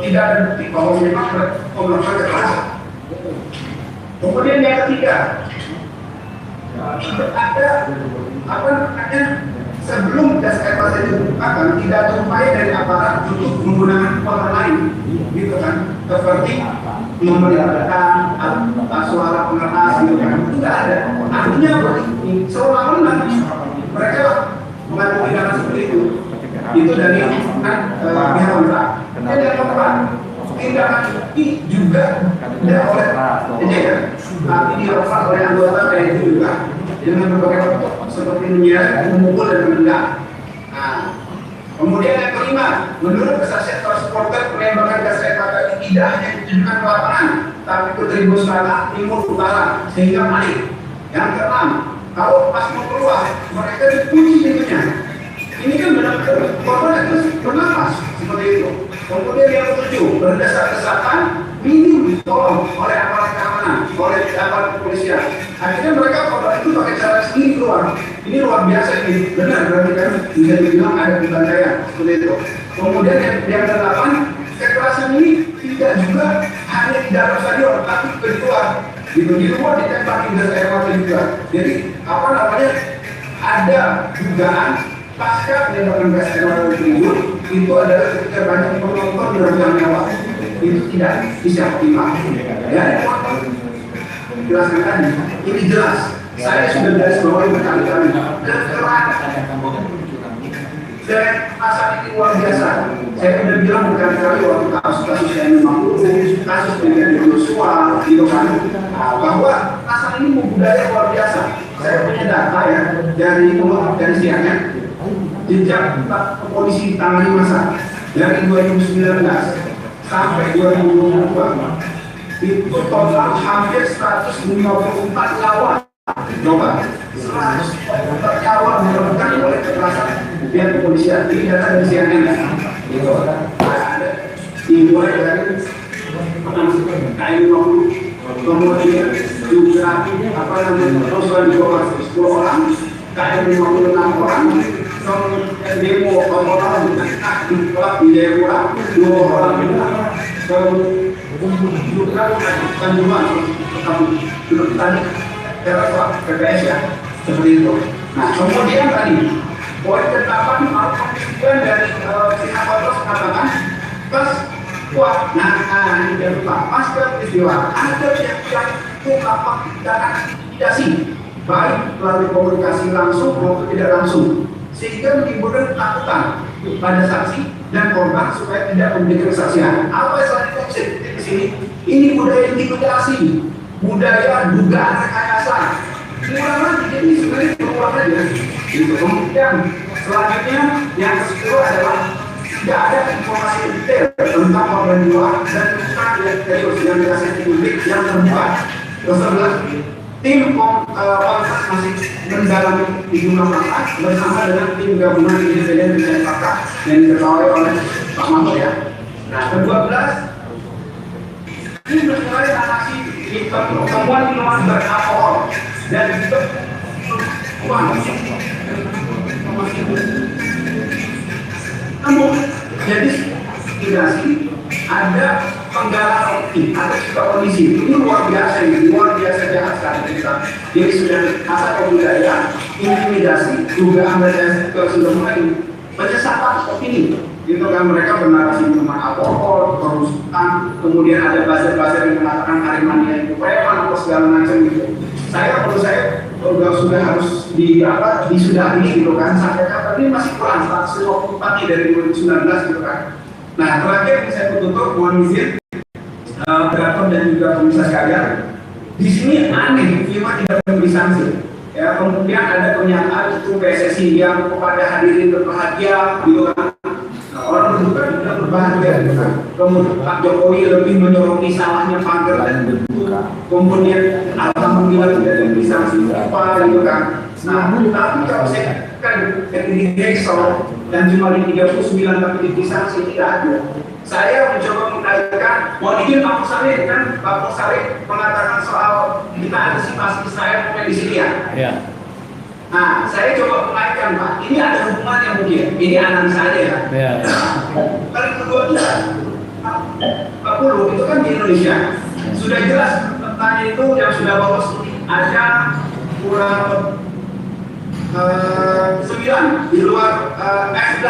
tidak ada bukti bahwa memang melakukan kekerasan. Kemudian yang ketiga, ada sebelum gas air mata dibukakan tidak ada upaya dari aparat untuk menggunakan kekuatan lain, gitu kan, seperti memerintahkan suara pengeras, gitu kan, itu tidak ada. Artinya apa? Seolah-olah mereka mengaku tindakan seperti itu dari pihak kontrak. Dan yang keempat, tindakan ini juga oleh tapi dilakukan oleh anggota TNI juga dengan berbagai bentuk seperti menyeret, memukul dan menendang. Nah, kemudian yang kelima, menurut kesaksian para supporter, penembakan gas air mata ini tidak hanya ditujukan ke lapangan, tapi ke tribun selatan, timur, utara, sehingga panik. Yang keenam, kalau pas mau keluar, mereka dikunci pintunya. Ini kan benar-benar korban itu bernafas seperti itu. Kemudian yang ketujuh, berdasar desakan minim ditolong oleh aparat keamanan, oleh aparat kepolisian. Akhirnya mereka korban itu pakai cara sendiri keluar. Ini luar biasa ini, benar berarti kan bisa dibilang ada pembantaian seperti itu. Kemudian yang kedelapan, kekerasan ini tidak juga hanya di dalam stadion, tapi di luar. Di luar ditembaki gas air mata juga. Jadi apa namanya? Ada dugaan pasca penembakan gas air mata tersebut itu adalah ketika banyak penonton berjalan nyawa itu tidak bisa optimal. Ya, jelaskan tadi, ini jelas. Saya sudah garis bawahi berkali-kali. Dan pasal ini luar biasa. Saya sudah bilang berkali-kali waktu kasus-kasus yang memang kasus dengan Joshua, gitu kan, bahwa pasal ini budaya luar biasa. Saya punya data ya dari CNN, jejak polisi ditangani masa dari 2019 sampai 2022 itu total hampir 154 lawan. Coba 154 lawan dilakukan oleh kekerasan pihak kepolisian. Ini data dari CNN. Itu ada dimulai dari KM50, kemudian juga apa namanya Roswan di bawah 10 orang, KM56 orang, kemudian demo orang di Jayapura 2 orang, kemudian juga Tanjuman tadi PPS ya seperti itu. Nah kemudian tadi poin ke-8 kemudian dari pihak Polres mengatakan pas kuat. Nah ini jangan lupa pasca peristiwa ada pihak-pihak melakukan tindakan intimidasi baik melalui komunikasi langsung maupun tidak langsung sehingga menimbulkan ketakutan pada saksi dan korban supaya tidak memberikan kesaksian. Apa yang saya di sini? Ini budaya intimidasi, budaya dugaan rekayasa. Kurang lagi, jadi sebenarnya keluar aja. Kemudian selanjutnya yang ke-10 adalah tidak ada informasi detail tentang korban jiwa dan serius yang dikasih publik yang terbuka. Ke-11, tim Polres masih mendalami sejumlah fakta bersama dengan tim gabungan independen pencari fakta yang diketahui oleh Pak Mahfud ya. Nah, ke-12, ini bermulai narasi di pertemuan minuman beralkohol dan juga uang. Namun, jadi tidak sih ada penggalan opini atau juga kondisi ini luar biasa jahat sekali kita. Jadi sudah asal budaya intimidasi juga Amerika sudah mulai penyesatan opini. Itu kan mereka bernarasi minuman alkohol, kerusuhan, kemudian ada buzzer-buzzer yang mengatakan Harimania itu preman atau segala macam gitu. Menurut saya sudah harus disudahi gitu kan, sampai kapan ini masih kurang 154 dari 2019 gitu kan. Nah terakhir saya tutup mohon izin Operator dan juga pemirsa sekalian, di sini aneh FIFA tidak memberi sanksi. Ya, kemudian ada pernyataan itu PSSI yang kepada hadirin berbahagia gitu kan. Orang juga tidak berbahagia gitu kan. Kemudian Pak Jokowi lebih menyoroti salahnya pagar dan bentuk. Kemudian alhamdulillah tidak diberi sanksi apa gitu kan. Nah, tapi kalau saya kan di Dexo dan cuma di 39 tapi diberi sanksi tidak ada. Saya mencoba mengaitkan, mohon izin Pak Musari kan, Pak Musari mengatakan soal kita antisipasi Israel mungkin di Syria. Ya. Nah, saya coba mengaitkan Pak, ini ada hubungannya mungkin, ini analisa saja ya. Ya. Kali kedua Pak Pulu itu kan di Indonesia, sudah jelas tentang itu yang sudah lolos ada kurang 9 di luar F11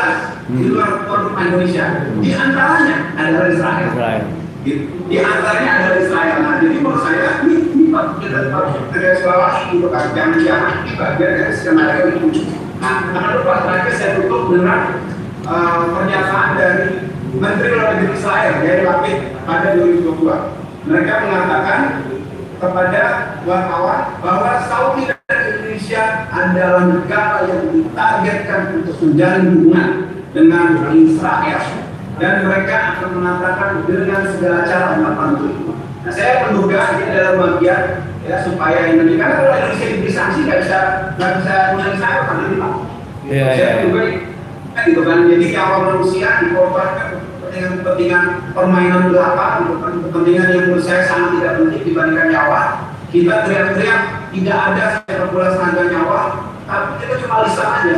di luar produk Indonesia, di antaranya adalah Israel. Di antaranya adalah Israel. Nah, jadi menurut saya ini patut garis bawahi gitu kan, jangan ini bagian dari skenario itu. Nah, jangan lupa terakhir saya tutup dengan pernyataan dari Menteri Luar Negeri Israel Yair Lapid pada 2022. Mereka mengatakan kepada wartawan bahwa Saudi dan Indonesia adalah negara yang ditargetkan untuk menjalin hubungan dengan Israel, dan mereka akan mengatakan dengan segala cara membantu itu. Nah, saya menduga ini adalah bagian ya supaya Indonesia, karena kalau Indonesia diberi sanksi nggak bisa menyelesaikan hal ini, Pak. Saya menduga gitu kan, jadi nyawa manusia dikorbankan kepentingan permainan belaka, kepentingan yang menurut saya sangat tidak penting dibandingkan nyawa. Kita teriak-teriak tidak ada sepak bola senaga nyawa, tapi kita cuma lisan aja.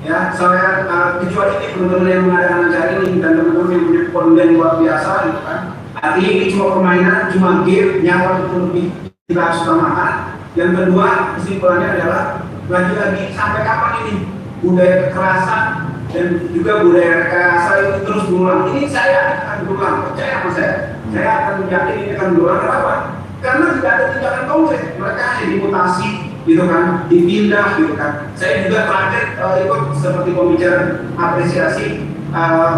Ya, saya kecuali ini teman-teman yang mengadakan acara ini dan teman-teman yang punya konten luar biasa, gitu kan. Artinya ini cuma permainan, cuma game, nyawa itu lebih kita harus utamakan. Yang kedua, kesimpulannya adalah lagi-lagi sampai kapan ini budaya kekerasan dan juga budaya rekayasa itu terus berulang. Ini saya akan berulang, percaya sama saya. Saya akan yakin ini akan berulang. Kenapa? Karena tidak ada tindakan konkret. Mereka hanya dimutasi, gitu kan, dipindah, gitu kan. Saya juga terakhir ikut seperti pembicara apresiasi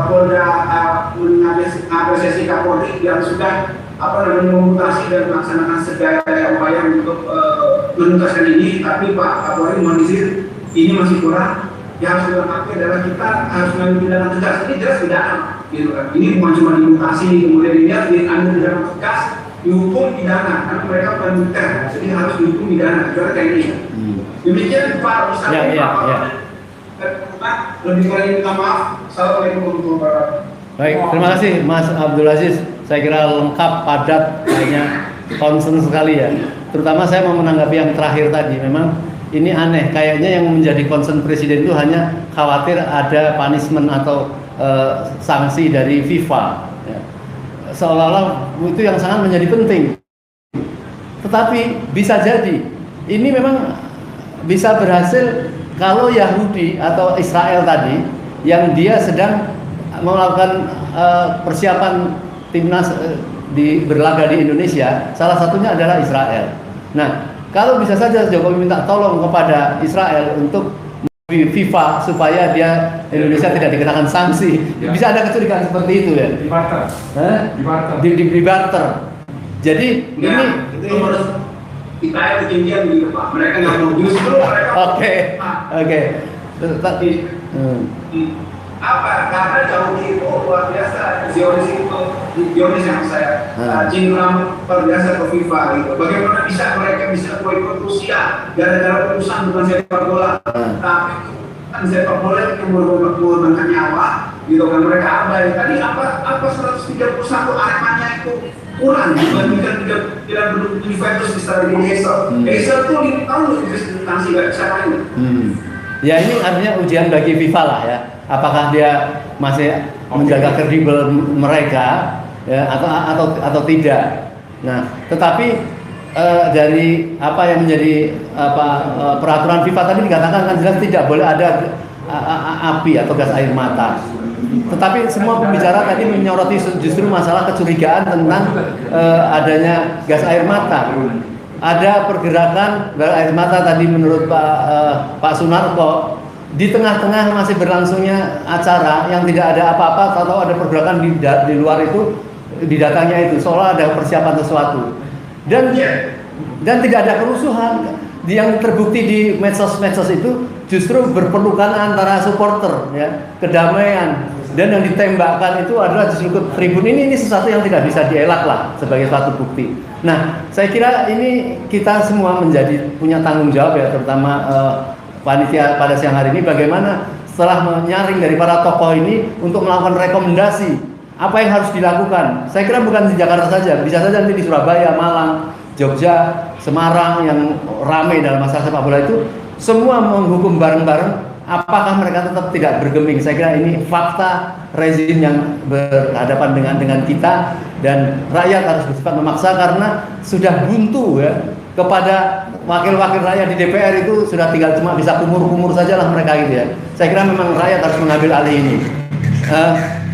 Polda mengapresiasi Kapolri yang sudah memutasi dan melaksanakan segala upaya untuk menuntaskan ini. Tapi Pak Kapolri mohon izin, ini masih kurang. Yang harus dilengkapi adalah kita harus mengambil tindakan tegas. Ini jelas pidana, gitu kan. Ini bukan cuma dimutasi, kemudian ini harus diambil tindakan tegas, dihukum pidana, karena mereka bukan militer, jadi harus dihukum pidana. Juga kayak ini. Demikian Pak Ustaz. Lebih kurang minta maaf. Assalamualaikum warahmatullahi wabarakatuh. Baik, terima kasih Mas Abdul Aziz. Saya kira lengkap, padat, kayaknya concern sekali ya. Terutama saya mau menanggapi yang terakhir tadi. Memang ini aneh, kayaknya yang menjadi concern Presiden itu hanya khawatir ada punishment atau sanksi dari FIFA. Ya. Seolah-olah itu yang sangat menjadi penting. Tetapi bisa jadi ini memang bisa berhasil kalau Yahudi atau Israel tadi yang dia sedang melakukan persiapan timnas berlaga di Indonesia, salah satunya adalah Israel. Nah, kalau bisa saja Jokowi minta tolong kepada Israel untuk FIFA supaya dia Indonesia tidak dikenakan sanksi, ya. Bisa ada kecurigaan seperti itu ya? Di barter. Di barter. Jadi ya, ini kita ketinggian gitu Pak. Mereka nggak mau justru mereka. Oke. Tapi apa? Karena Yahudi itu luar biasa. Zionis yang saya cinta luar biasa ke FIFA gitu. Bagaimana mereka bisa boikot Rusia gara-gara urusan bukan sepak bola, tapi kan sepak bola itu mengorbankan nyawa, gitu kan. Mereka abai. Tadi apa 131 Aremania itu kurang dibandingkan tidak berdua Juventus bisa di Hazel tuh 5 tahun investasi nggak bisa main. Ya ini artinya ujian bagi FIFA lah ya. Apakah dia masih menjaga kredibel mereka ya, atau tidak. Nah, tetapi dari apa yang menjadi peraturan FIFA tadi dikatakan kan jelas tidak boleh ada api atau gas air mata. Tetapi semua pembicara tadi menyoroti justru masalah kecurigaan tentang adanya gas air mata. Ada pergerakan gas air mata tadi menurut Pak Sunarko. Di tengah-tengah masih berlangsungnya acara yang tidak ada apa-apa atau ada pergerakan di luar itu, di datanya itu seolah ada persiapan sesuatu dan tidak ada kerusuhan. Yang terbukti di medsos itu justru berpelukan antara supporter ya, kedamaian, dan yang ditembakkan itu adalah justru ke tribun. Ini sesuatu yang tidak bisa dielak lah sebagai suatu bukti. Nah, saya kira ini kita semua punya tanggung jawab ya, terutama panitia pada siang hari ini, bagaimana setelah menyaring dari para tokoh ini untuk melakukan rekomendasi apa yang harus dilakukan. Saya kira bukan di Jakarta saja, bisa saja nanti di Surabaya, Malang, Jogja, Semarang yang ramai dalam masalah sepak bola itu semua menghukum bareng-bareng. Apakah mereka tetap tidak bergeming? Saya kira ini fakta rezim yang berhadapan dengan kita, dan rakyat harus bersifat memaksa karena sudah buntu ya. Kepada wakil-wakil rakyat di DPR itu sudah tinggal cuma bisa kumur-kumur saja lah mereka gitu ya. Saya kira memang rakyat harus mengambil alih ini.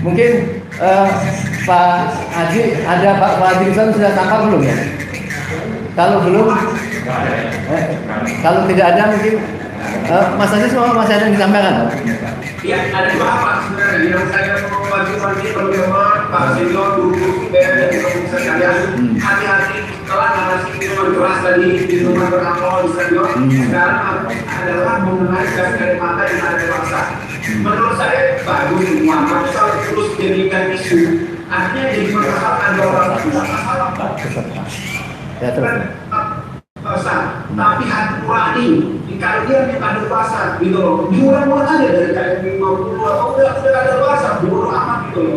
Mungkin Pak Haji, ada Pak Haji Rizwan sudah tampak belum ya? Kalau belum, kalau tidak ada mungkin Mas Aziz masih ada yang disampaikan? Ya, ada dua hal sebenarnya yang saya mau wajib-wajib teman-teman, Pak Senior, guru, dan pemirsa sekalian, hati-hati setelah narasi minuman keras tadi di rumah beralkohol di stadion, sekarang adalah mengenai gas air mata yang ada dewasa. Menurut saya bagus semua, tapi kalau terus jadikan isu, artinya jadi masalah ada orang tidak masalah. Ya terus. Tapi hati nurani kalau dia ada puasa gitu loh, jual aja dari kayak 50 atau udah ada puasa, bodoh amat gitu loh.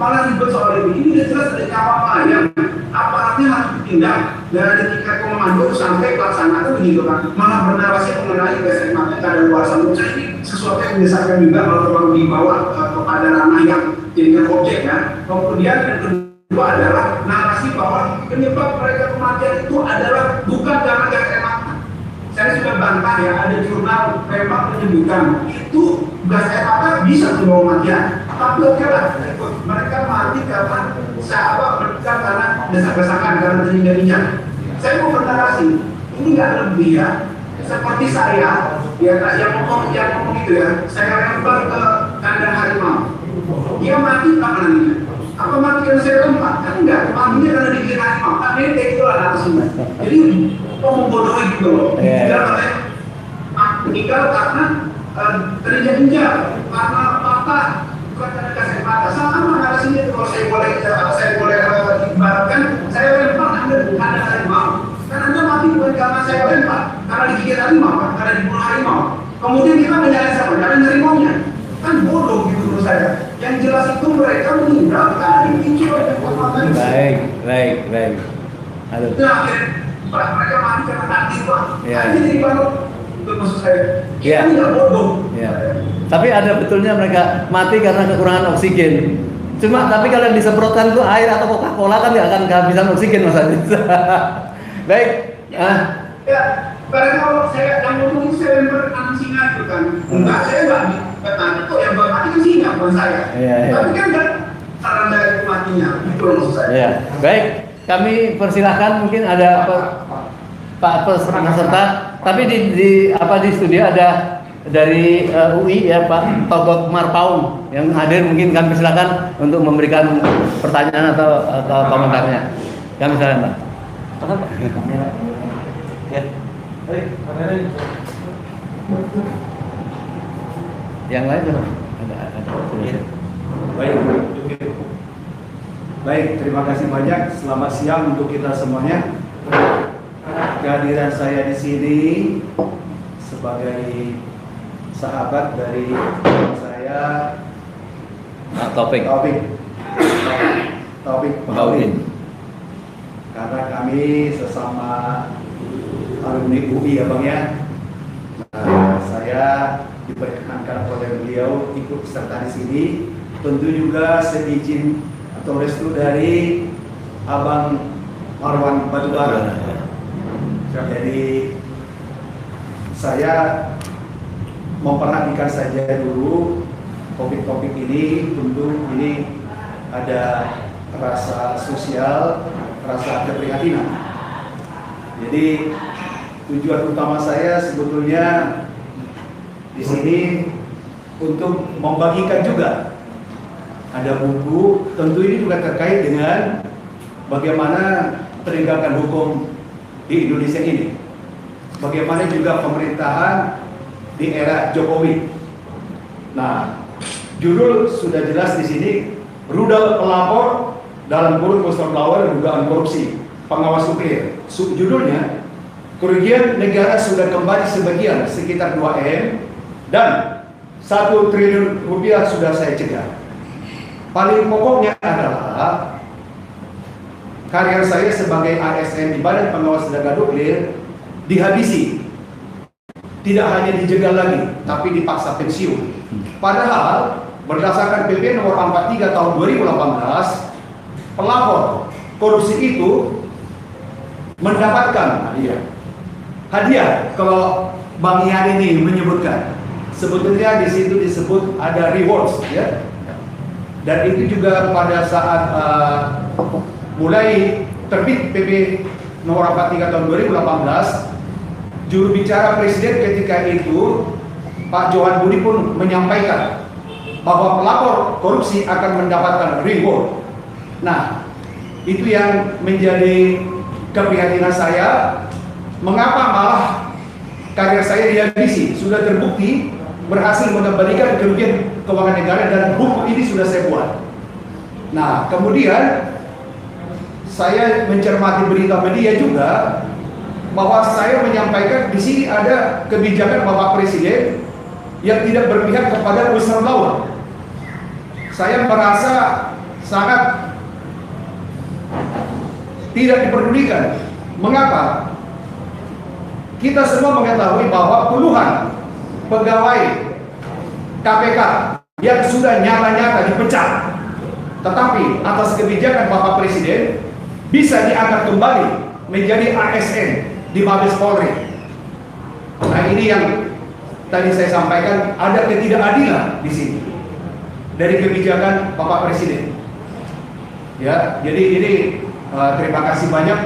Malah ribet soal ini udah jelas dari awal yang aparatnya harus ditindak dari tingkat komando sampai pelaksanaan begitu kan. Malah bernarasi mengenai gas air mata ada puasa. Menurut saya ini sesuatu yang menyesatkan juga kalau terlalu dibawa kepada ranah yang jadikan objek ya. Kemudian yang kedua adalah narasi bahwa penyebab mereka kematian itu adalah bukan karena gas air mata. Saya sudah bantah ya, ada jurnal memang menyebutkan itu gas air mata bisa membawa kematian. Tapi oke lah, mereka mati karena sahabat mereka karena desak-desakan karena terhindarinya. Saya mau bernarasi, ini nggak lebih ya. Seperti saya, ya yang ngomong itu ya, saya lempar ke kandang harimau. Dia mati apa namanya? Apa mati karena saya lempar? Kan enggak, matinya karena digigit harimau. Kan ini kayak itulah narasinya. Jadi membodohi gitu loh. Meninggal karena terinjak-injak, karena patah, bukan karena gas air mata. Sama narasinya itu kalau saya boleh ibaratkan, saya lempar Anda bukan ada harimau. Kan Anda mati bukan karena saya lempar, karena digigit harimau, karena dibunuh harimau. Kemudian kita menyalahkan siapa? Karena harimaunya. Kan bodoh gitu menurut saya. Yang jelas itu mereka meninggal karena dipicu oleh kekuatan. Baik. Halo. Nah, mereka mati karena takdir Pak. Ya. Jadi baru itu maksud saya. Ya. Kita tidak bodoh. Ya. Tapi ada betulnya mereka mati karena kekurangan oksigen. Cuma tapi kalau yang disemprotkan itu air atau Coca-Cola kan nggak akan kehabisan oksigen Mas Adit. Baik. Ya, karena kalau saya yang ngomong itu saya lempar singa itu kan. Enggak, saya nggak tanya kok yang mati kan singa bukan saya. Iya. Tapi kan saran dari matinya. Itu maksud saya. Ya. Baik. Kami persilahkan mungkin ada Pak peserta, tapi di studio ada dari UI ya Pak Togok Marpaung yang hadir, mungkin kami persilahkan untuk memberikan pertanyaan atau komentarnya. Kami silakan Pak. Ya. Yang lain ada. Baik, terima kasih banyak. Selamat siang untuk kita semuanya. Kehadiran saya di sini sebagai sahabat dari saya Taufik Pengawin. Karena kami sesama alumni UI ya Bang ya. Nah, saya diperkenankan oleh beliau ikut serta di sini. Tentu juga seizin atau restu dari Abang Marwan Batubara. Jadi saya memperhatikan saja dulu topik-topik ini. Tentu ini ada rasa sosial, rasa keprihatinan. Jadi tujuan utama saya sebetulnya di sini untuk membagikan juga. Ada buku, tentu ini juga terkait dengan bagaimana penegakan hukum di Indonesia ini. Bagaimana juga pemerintahan di era Jokowi. Nah, judul sudah jelas di sini, rudal pelapor dalam kurun whistleblower dugaan korupsi pengawas nuklir. Subjudulnya, kerugian negara sudah kembali sebagian sekitar 2M dan 1 triliun rupiah sudah saya cegah. Paling pokoknya adalah karir saya sebagai ASN di Badan Pengawas Tenaga Nuklir dihabisi. Tidak hanya dijegal lagi, tapi dipaksa pensiun. Padahal berdasarkan PP nomor 43 tahun 2018, pelapor korupsi itu mendapatkan hadiah. Kalau Bang Ian ini menyebutkan, sebetulnya di situ disebut ada rewards ya. Dan itu juga pada saat mulai terbit PP nomor 43 tahun 2018, juru bicara Presiden ketika itu, Pak Johan Budi pun menyampaikan bahwa pelapor korupsi akan mendapatkan reward. Nah, itu yang menjadi keprihatinan saya. Mengapa malah karya saya dihabisi? Sudah terbukti berhasil mengembalikan kerugian keuangan negara dan buku ini sudah saya buat. Nah, kemudian saya mencermati berita media juga bahwa saya menyampaikan di sini ada kebijakan Bapak Presiden yang tidak berpihak kepada whistleblower. Saya merasa sangat tidak diperdulikan. Mengapa? Kita semua mengetahui bahwa puluhan pegawai KPK yang sudah nyata-nyata dipecat, tetapi atas kebijakan Bapak Presiden bisa diangkat kembali menjadi ASN di Mabes Polri. Nah, ini yang tadi saya sampaikan, ada ketidakadilan di sini dari kebijakan Bapak Presiden. Ya, jadi ini terima kasih banyak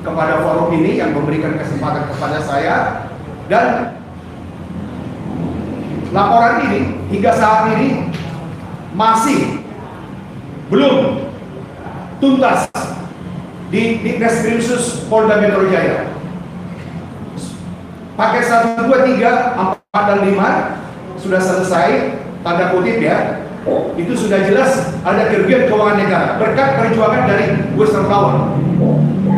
kepada forum ini yang memberikan kesempatan kepada saya, dan laporan ini hingga saat ini masih belum tuntas di Ditreskrimsus Polda Metro Jaya. Paket 1, 2, 3, 4, dan 5 sudah selesai, tanda kutip ya. Itu sudah jelas ada kerugian keuangan negara berkat perjuangan dari whistleblower.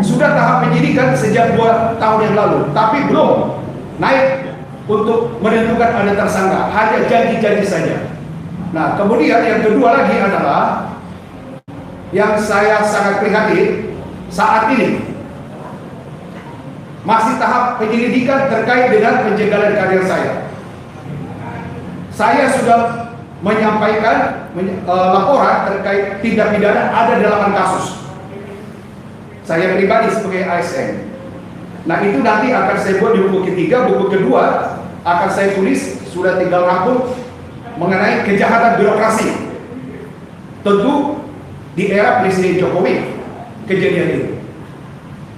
Sudah tahap penyidikan sejak 2 tahun yang lalu, tapi belum naik untuk menentukan ada tersangka, hanya janji-janji saja. Nah, kemudian yang kedua lagi adalah yang saya sangat prihatin saat ini masih tahap penyelidikan terkait dengan penjagalan karir saya. Saya sudah menyampaikan laporan terkait tindak pidana ada 8 kasus. Saya pribadi sebagai ASN. Nah, itu nanti akan saya buat di buku ketiga. Buku kedua akan saya tulis, sudah tinggal rangkum, mengenai kejahatan birokrasi. Tentu di era Presiden Jokowi kejadian itu.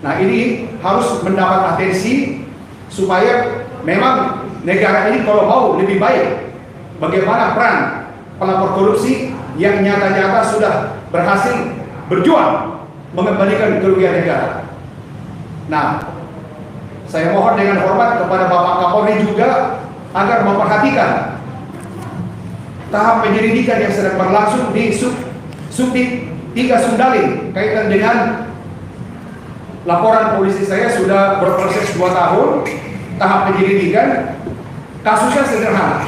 Nah, ini harus mendapat atensi supaya memang negara ini kalau mau lebih baik, bagaimana peran pelapor korupsi yang nyata-nyata sudah berhasil berjuang mengembalikan kerugian negara. Nah, saya mohon dengan hormat kepada Bapak Kapolri juga agar memperhatikan tahap penyelidikan yang sedang berlangsung di Subdit 3 Sundalin kaitan dengan laporan polisi. Saya sudah berproses 2 tahun tahap penyelidikan. Kasusnya sederhana.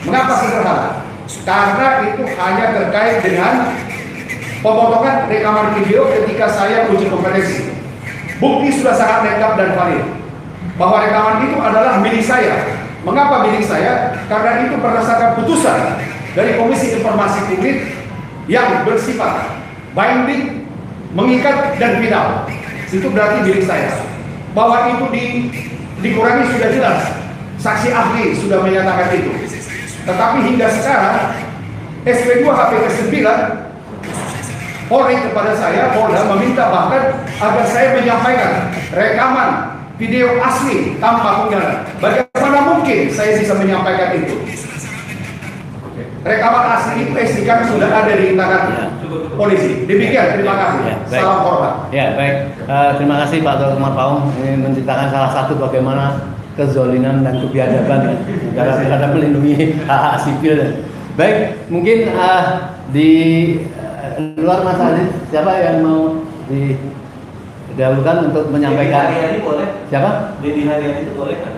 Mengapa sederhana? Karena itu hanya terkait dengan pemotongan rekaman video ketika saya uji kompetensi. Bukti sudah sangat lengkap dan valid bahwa rekaman itu adalah milik saya. Mengapa milik saya? Karena itu berdasarkan putusan dari Komisi Informasi Publik yang bersifat binding, mengikat, dan final. Itu berarti milik saya. Bahwa itu dikurangi sudah jelas. Saksi ahli sudah menyatakan itu. Tetapi hingga sekarang SP2 HPK 9 Polri kepada saya, Polda meminta bahkan agar saya menyampaikan rekaman video asli tanpa penggalan. Bagaimana mungkin saya bisa menyampaikan itu? Rekaman asli itu SD kami sudah ada di tangan polisi. Demikian, terima kasih. Ya, baik. Salam hormat. Ya, baik. Terima kasih Pak Dr. Umar Paung. Ini menceritakan salah satu bagaimana kezoliman dan kebiadaban negara terhadap melindungi hak-hak sipil. Baik, mungkin di luar Mas Aziz, siapa yang mau didahulukan untuk menyampaikan? Dedi Haryadi boleh. Siapa? Dedi Haryadi itu boleh kan?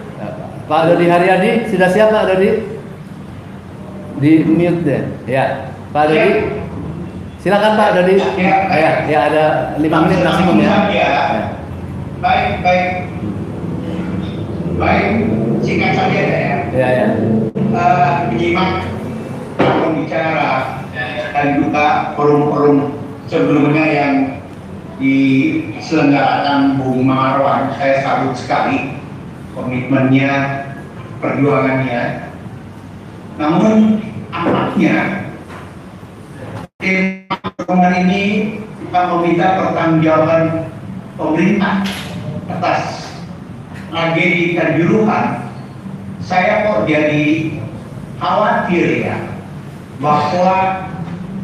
Pak Dodi Haryadi, sudah siap Pak Dodi? Di mute deh. Ya, Pak Dodi. Silakan Pak Dodi. Ya, ada 5 menit maksimum ya. Baik, singkat saja ya. Ya. Menyimak pembicara dan juga forum-forum sebelumnya yang diselenggarakan Bung Marwan, saya salut sekali komitmennya, perjuangannya. Namun amatnya tema ini kita meminta pertanggungjawaban pemerintah atas tragedi Kanjuruhan, saya kok jadi khawatir ya bahwa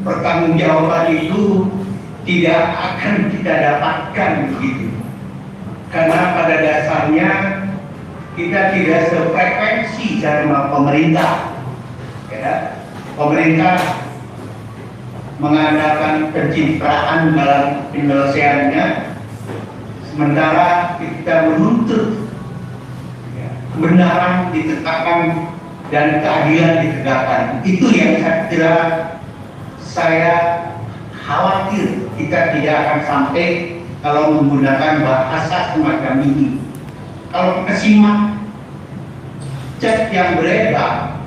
pertanggungjawaban itu tidak akan kita dapatkan begitu. Karena pada dasarnya kita tidak sefrekuensi sama pemerintah. Ya. Pemerintah mengadakan pencitraan dalam penyelesaiannya, sementara kita menuntut ya, kebenaran ditegakkan dan keadilan ditegakkan. Itu yang saya kira saya khawatir kita tidak akan sampai kalau menggunakan bahasa semacam ini. Kalau kita simak chat yang beredar,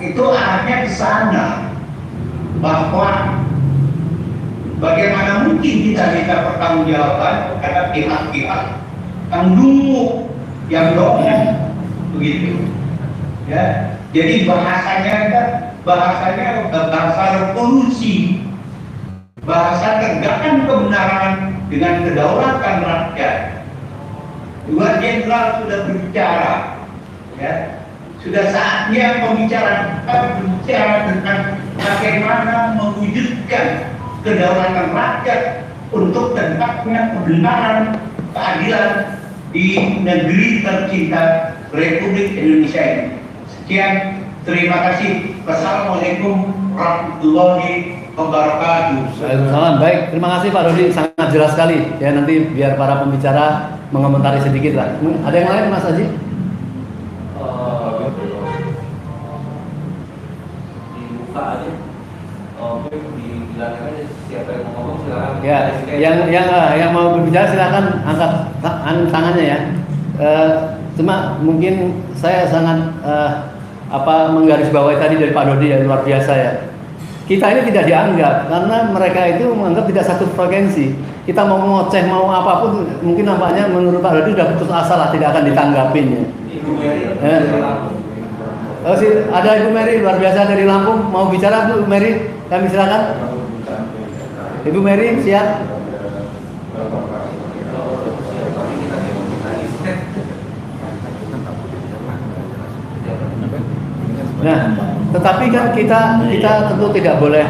itu arahnya ke sana, bahwa bagaimana mungkin kita minta pertanggungjawaban terhadap pihak-pihak yang dulu yang dorong begitu. Ya, jadi bahasanya kan bahasa revolusi, bahasa tegakkan kebenaran dengan kedaulatan rakyat. Dua jenderal sudah berbicara, ya, sudah saatnya pembicaraan kita berbicara tentang bagaimana mewujudkan kedaulatan rakyat untuk tegaknya kebenaran, keadilan di negeri tercinta Republik Indonesia ini. Sekian, terima kasih. Wassalamualaikum warahmatullahi wabarakatuh. Waalaikumsalam. Baik, terima kasih Pak Dodi, sangat jelas sekali. Ya, nanti biar para pembicara mengomentari sedikit lah. Ada yang lain, Mas Haji? Dibuka aja. Dibilangkan aja siapa yang mau ngomong silakan. Ya, yang mau berbicara silakan angkat tangannya ya. Cuma mungkin saya sangat menggarisbawahi tadi dari Pak Dodi yang luar biasa ya. Kita ini tidak dianggap karena mereka itu menganggap tidak satu frekuensi. Kita mau ngoceh mau apapun mungkin nampaknya menurut Pak Dodi sudah putus asa lah, tidak akan ditanggapin ya. Ada Ibu Mary luar biasa dari Lampung mau bicara. Bu Mary, kami silakan. Ibu Mary siap. Nah, tetapi kan kita tentu tidak boleh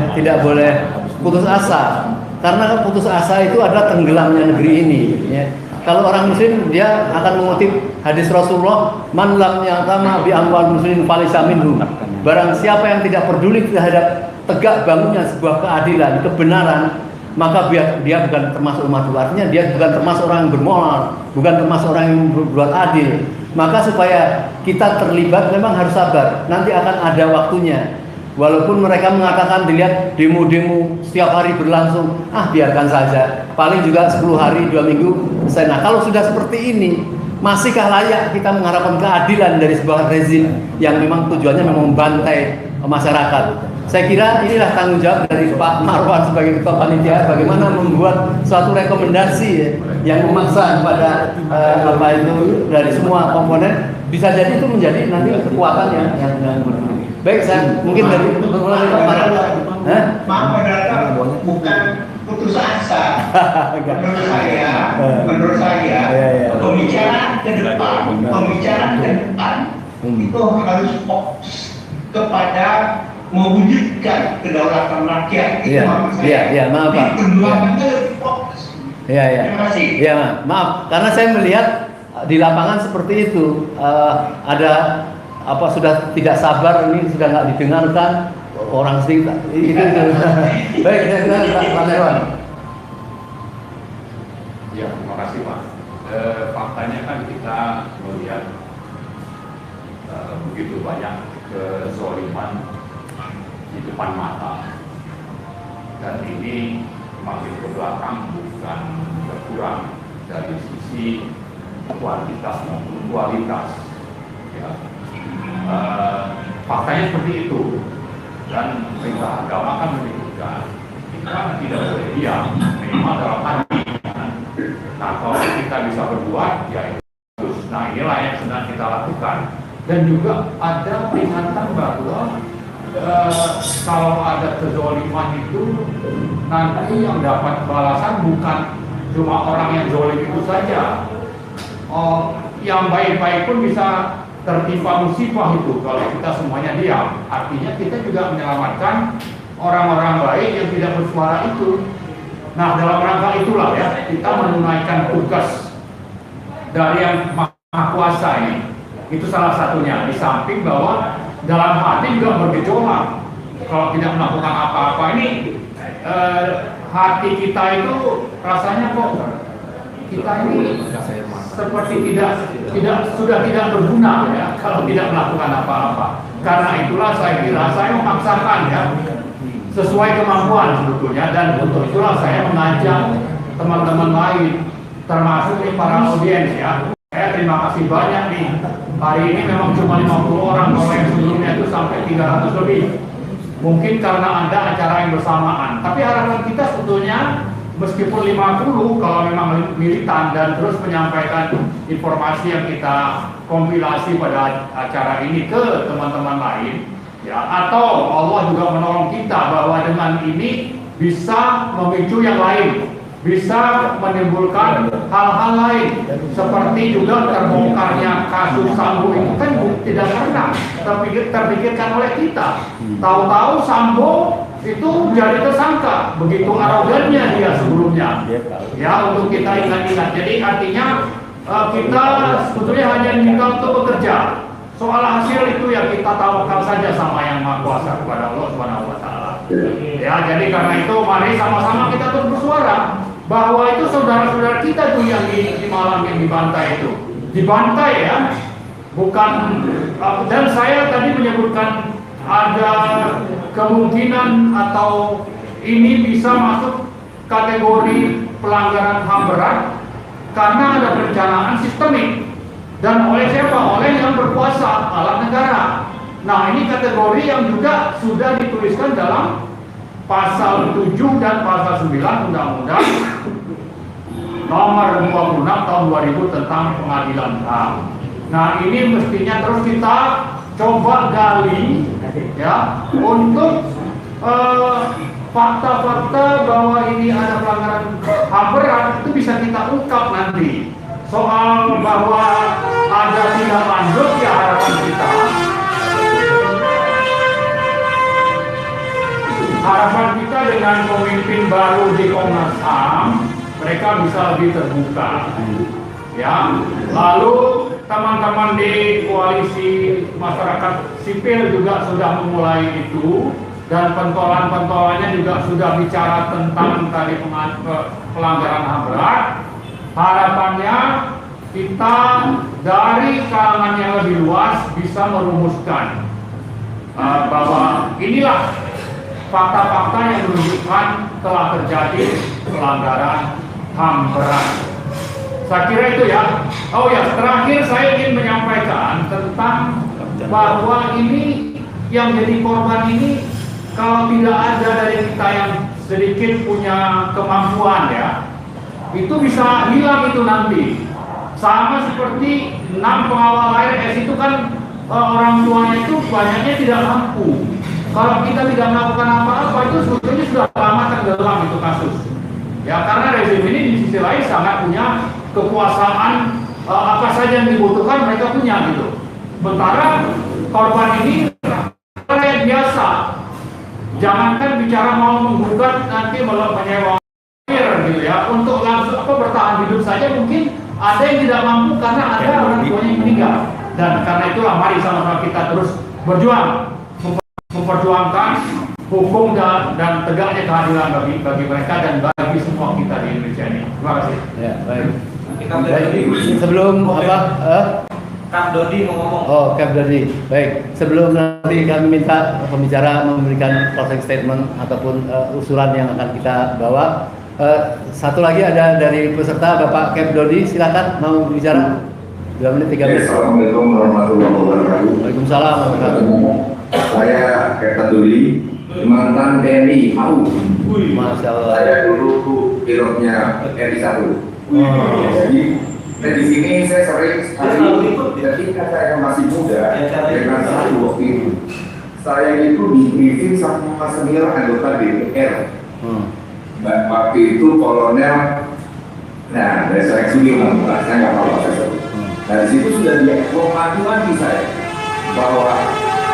putus asa, karena putus asa itu adalah tenggelamnya negeri ini. Ya. Kalau orang Muslim dia akan mengutip hadis Rasulullah, man lam ya'tama bi amwal muslimin falaysa minhum. Barang siapa yang tidak peduli terhadap tegak bangunnya sebuah keadilan, kebenaran, maka dia bukan termasuk umat. Artinya dia bukan termasuk orang yang bermoral, bukan termasuk orang yang berbuat adil. Maka supaya kita terlibat memang harus sabar. Nanti akan ada waktunya. Walaupun mereka mengatakan dilihat demo-demo setiap hari berlangsung, biarkan saja. Paling juga 10 hari, 2 minggu selesai. Nah, kalau sudah seperti ini, masihkah layak kita mengharapkan keadilan dari sebuah rezim yang memang tujuannya memang membantai masyarakat? Saya kira inilah tanggung jawab dari Pak Marwan sebagai ketua panitia, bagaimana membuat suatu rekomendasi ya, yang memaksa kepada dari semua komponen, bisa jadi itu menjadi nanti kekuatan yang baik. Saya mungkin dari Pak Marwan. Maaf bukan putus asa. Menurut saya pembicaraan ke depan itu harus fokus kepada mewujudkan kedaulatan rakyat. Itu maaf Pak. Perjuangannya lebih fokus. Terima kasih. Maaf karena saya melihat di lapangan seperti itu, ada sudah tidak sabar, ini sudah nggak didengarkan orang sedikit itu. Baik, saya kira Pak Marwan. Ya, terima kasih Pak. Faktanya kan kita melihat begitu banyak kezaliman di depan mata, dan ini makin ke belakang bukan berkurang dari sisi kuantitas maupun kualitas. Ya. Faktanya seperti itu, dan perintah agama kan menyebutkan kita tidak boleh diam, minimal dalam hati. Nah, kalau kita bisa berbuat, ya itu. Nah, inilah yang sedang kita lakukan. Dan juga ada peringatan bahwa kalau ada kezaliman itu nanti yang dapat balasan bukan cuma orang yang zalim itu saja. yang baik-baik pun bisa tertimpa musibah itu kalau kita semuanya diam. Artinya kita juga menyelamatkan orang-orang baik yang tidak bersuara itu. Nah, dalam rangka itulah ya kita menunaikan tugas dari yang Maha Kuasa ini. Itu salah satunya. Di samping bahwa dalam hati juga bergejolak. Kalau tidak melakukan apa-apa ini hati kita itu rasanya kok kita ini seperti sudah tidak berguna ya kalau tidak melakukan apa-apa. Karena itulah saya kira saya memaksakan ya sesuai kemampuan sebetulnya, dan untuk itulah saya mengajak teman-teman lain termasuk para audiens ya. Saya terima kasih banyak nih. Hari ini memang cuma 50 orang, kalau yang sebelumnya itu sampai 300 lebih. Mungkin karena ada acara yang bersamaan. Tapi harapan kita sebetulnya meskipun 50 kalau memang militan dan terus menyampaikan informasi yang kita kompilasi pada acara ini ke teman-teman lain ya, atau Allah juga menolong kita bahwa dengan ini bisa memicu yang lain, bisa menimbulkan hal-hal lain seperti juga terbongkarnya kasus Sambo itu kan tidak pernah terpikirkan oleh kita. Tahu-tahu Sambo itu jadi tersangka, begitu arogannya dia sebelumnya ya, untuk kita ingat-ingat. Jadi artinya kita sebetulnya hanya diminta untuk bekerja. Soal hasil itu ya kita tawakal saja sama yang Maha Kuasa kepada Allah Subhanahu wa taala. Ya, jadi karena itu mari sama-sama kita terus bersuara bahwa itu saudara-saudara kita tuh yang di Malang yang dibantai itu. Dibantai ya. Bukan dan saya tadi menyebutkan ada kemungkinan atau ini bisa masuk kategori pelanggaran HAM berat karena ada perencanaan sistemik. Dan oleh siapa? Oleh yang berkuasa, alat negara. Nah, ini kategori yang juga sudah dituliskan dalam pasal 7 dan pasal 9 Undang-Undang nomor 26 tahun 2000 tentang pengadilan HAM. Nah, ini mestinya terus kita coba gali ya untuk fakta-fakta bahwa ini ada pelanggaran HAM berat itu bisa kita ungkap nanti. Soal bahwa ada tindak lanjut ya, harapan kita dengan pemimpin baru di Komnas HAM mereka bisa lebih terbuka ya. Lalu teman-teman di koalisi masyarakat sipil juga sudah memulai itu, dan pentolan-pentolannya juga sudah bicara tentang tadi pelanggaran HAM berat. Harapannya kita dari kalangan yang lebih luas bisa merumuskan bahwa inilah fakta-fakta yang menunjukkan telah terjadi pelanggaran HAM berat. Saya kira itu ya. Oh ya, terakhir saya ingin menyampaikan tentang bahwa ini yang jadi korban ini kalau tidak ada dari kita yang sedikit punya kemampuan ya, itu bisa hilang itu nanti. Sama seperti 6 pengawal ARS itu kan orang tuanya itu banyaknya tidak mampu. Kalau kita tidak melakukan apa-apa itu sebetulnya sudah lama tenggelam itu kasus. Ya, karena rezim ini di sisi lain sangat punya kekuasaan, apa saja yang dibutuhkan mereka punya gitu. Sementara korban ini rakyat biasa. Jangankan bicara mau menggugat nanti menyewa gitu ya, untuk langsung bertahan hidup saja mungkin ada yang tidak mampu karena ada orang tuanya yang meninggal. Dan karena itulah mari sama-sama kita terus berjuang memperjuangkan hukum dan tegaknya keadilan bagi mereka dan bagi semua kita di Indonesia ini. Terima kasih. Ya, baik. Sebelum apa? Kang Dodi mau ngomong. Oh, Kang Dodi. Baik. Sebelum nanti kami minta pembicara memberikan closing statement ataupun usulan yang akan kita bawa. Satu lagi ada dari peserta Bapak Kep Dodi, silakan mau bicara. 2 menit 3 menit. Assalamualaikum warahmatullahi wabarakatuh. Waalaikumsalam warahmatullahi wabarakatuh. Saya Kep Dodi, mantan TNI AU. Masya Allah. Saya dulu pilotnya TNI 1. Jadi di sini saya sering sekali ketika saya masih muda dengan satu waktu itu. Saya itu di briefing sama senior anggota DPR. Waktu itu kolonel, nah dari seleksi saya nggak tahu apa. Dari situ sudah dia memaklumi saya bahwa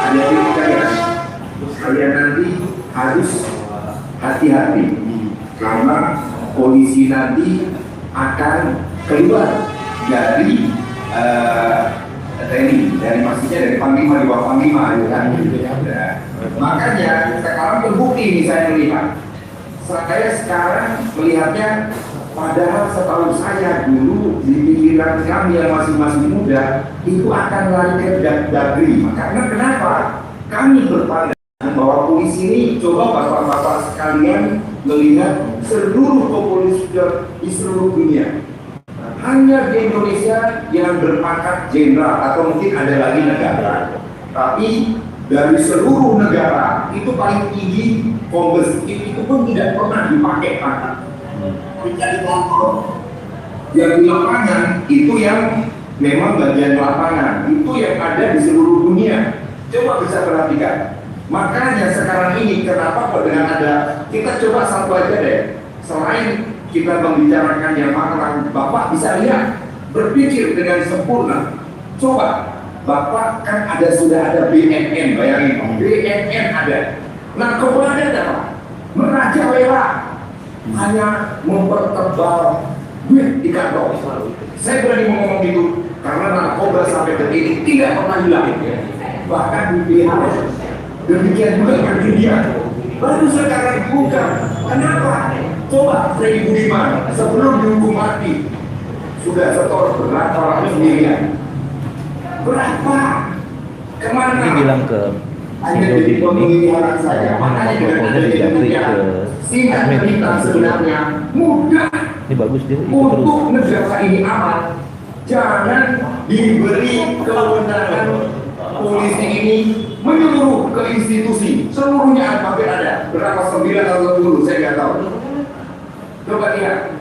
ada kalian, kalian nanti harus hati-hati karena polisi nanti akan keluar dari dari maksudnya dari panglima di bawah panglima, ya kan? Makanya sekarang terbukti nih saya melihat. Saya sekarang melihatnya, padahal setahu saya dulu di pikiran kami yang masih muda itu akan lari ke Dagri. Karena kenapa? Kami berpandangan bahwa polisi ini, coba bapak-bapak sekalian melihat seluruh kepolisian di seluruh dunia. Hanya di Indonesia yang berpangkat jenderal atau mungkin ada lagi negara. Tapi dari seluruh negara itu paling tinggi kombes, itu pun tidak pernah dipakai pangkat. Tidak dikontrol. Yang di lapangan itu yang memang bagian lapangan, itu yang ada di seluruh dunia. Coba bisa perhatikan. Makanya sekarang ini kenapa dengan ada, kita coba satu aja deh. Selain kita membicarakan yang makna, Bapak bisa lihat, berpikir dengan sempurna. Coba, Bapak kan sudah ada BNN, bayangin, BNN ada. Nah, kemudian ada apa? Merajalela, hanya mempertebal duit di kantong. Saya berani ngomong itu karena narkoba sampai detik ini tidak pernah hilang. Bahkan di WHO, demikian juga dengan dunia. Baru sekarang dibuka. Kenapa? Coba Freddy Budiman sebelum dihukum mati sudah setor berapa ratus miliar? Berapa? Kemana? Ini bilang ke hanya di pemilihan saja. Makanya dengan adanya demikian, singkat cerita sebenarnya mudah. Ini bagus dia. Untuk negara ini aman, jangan diberi kewenangan polisi ini menyeluruh ke institusi. Seluruhnya hampir ada. Berapa 9 atau 10 saya nggak tahu. Coba lihat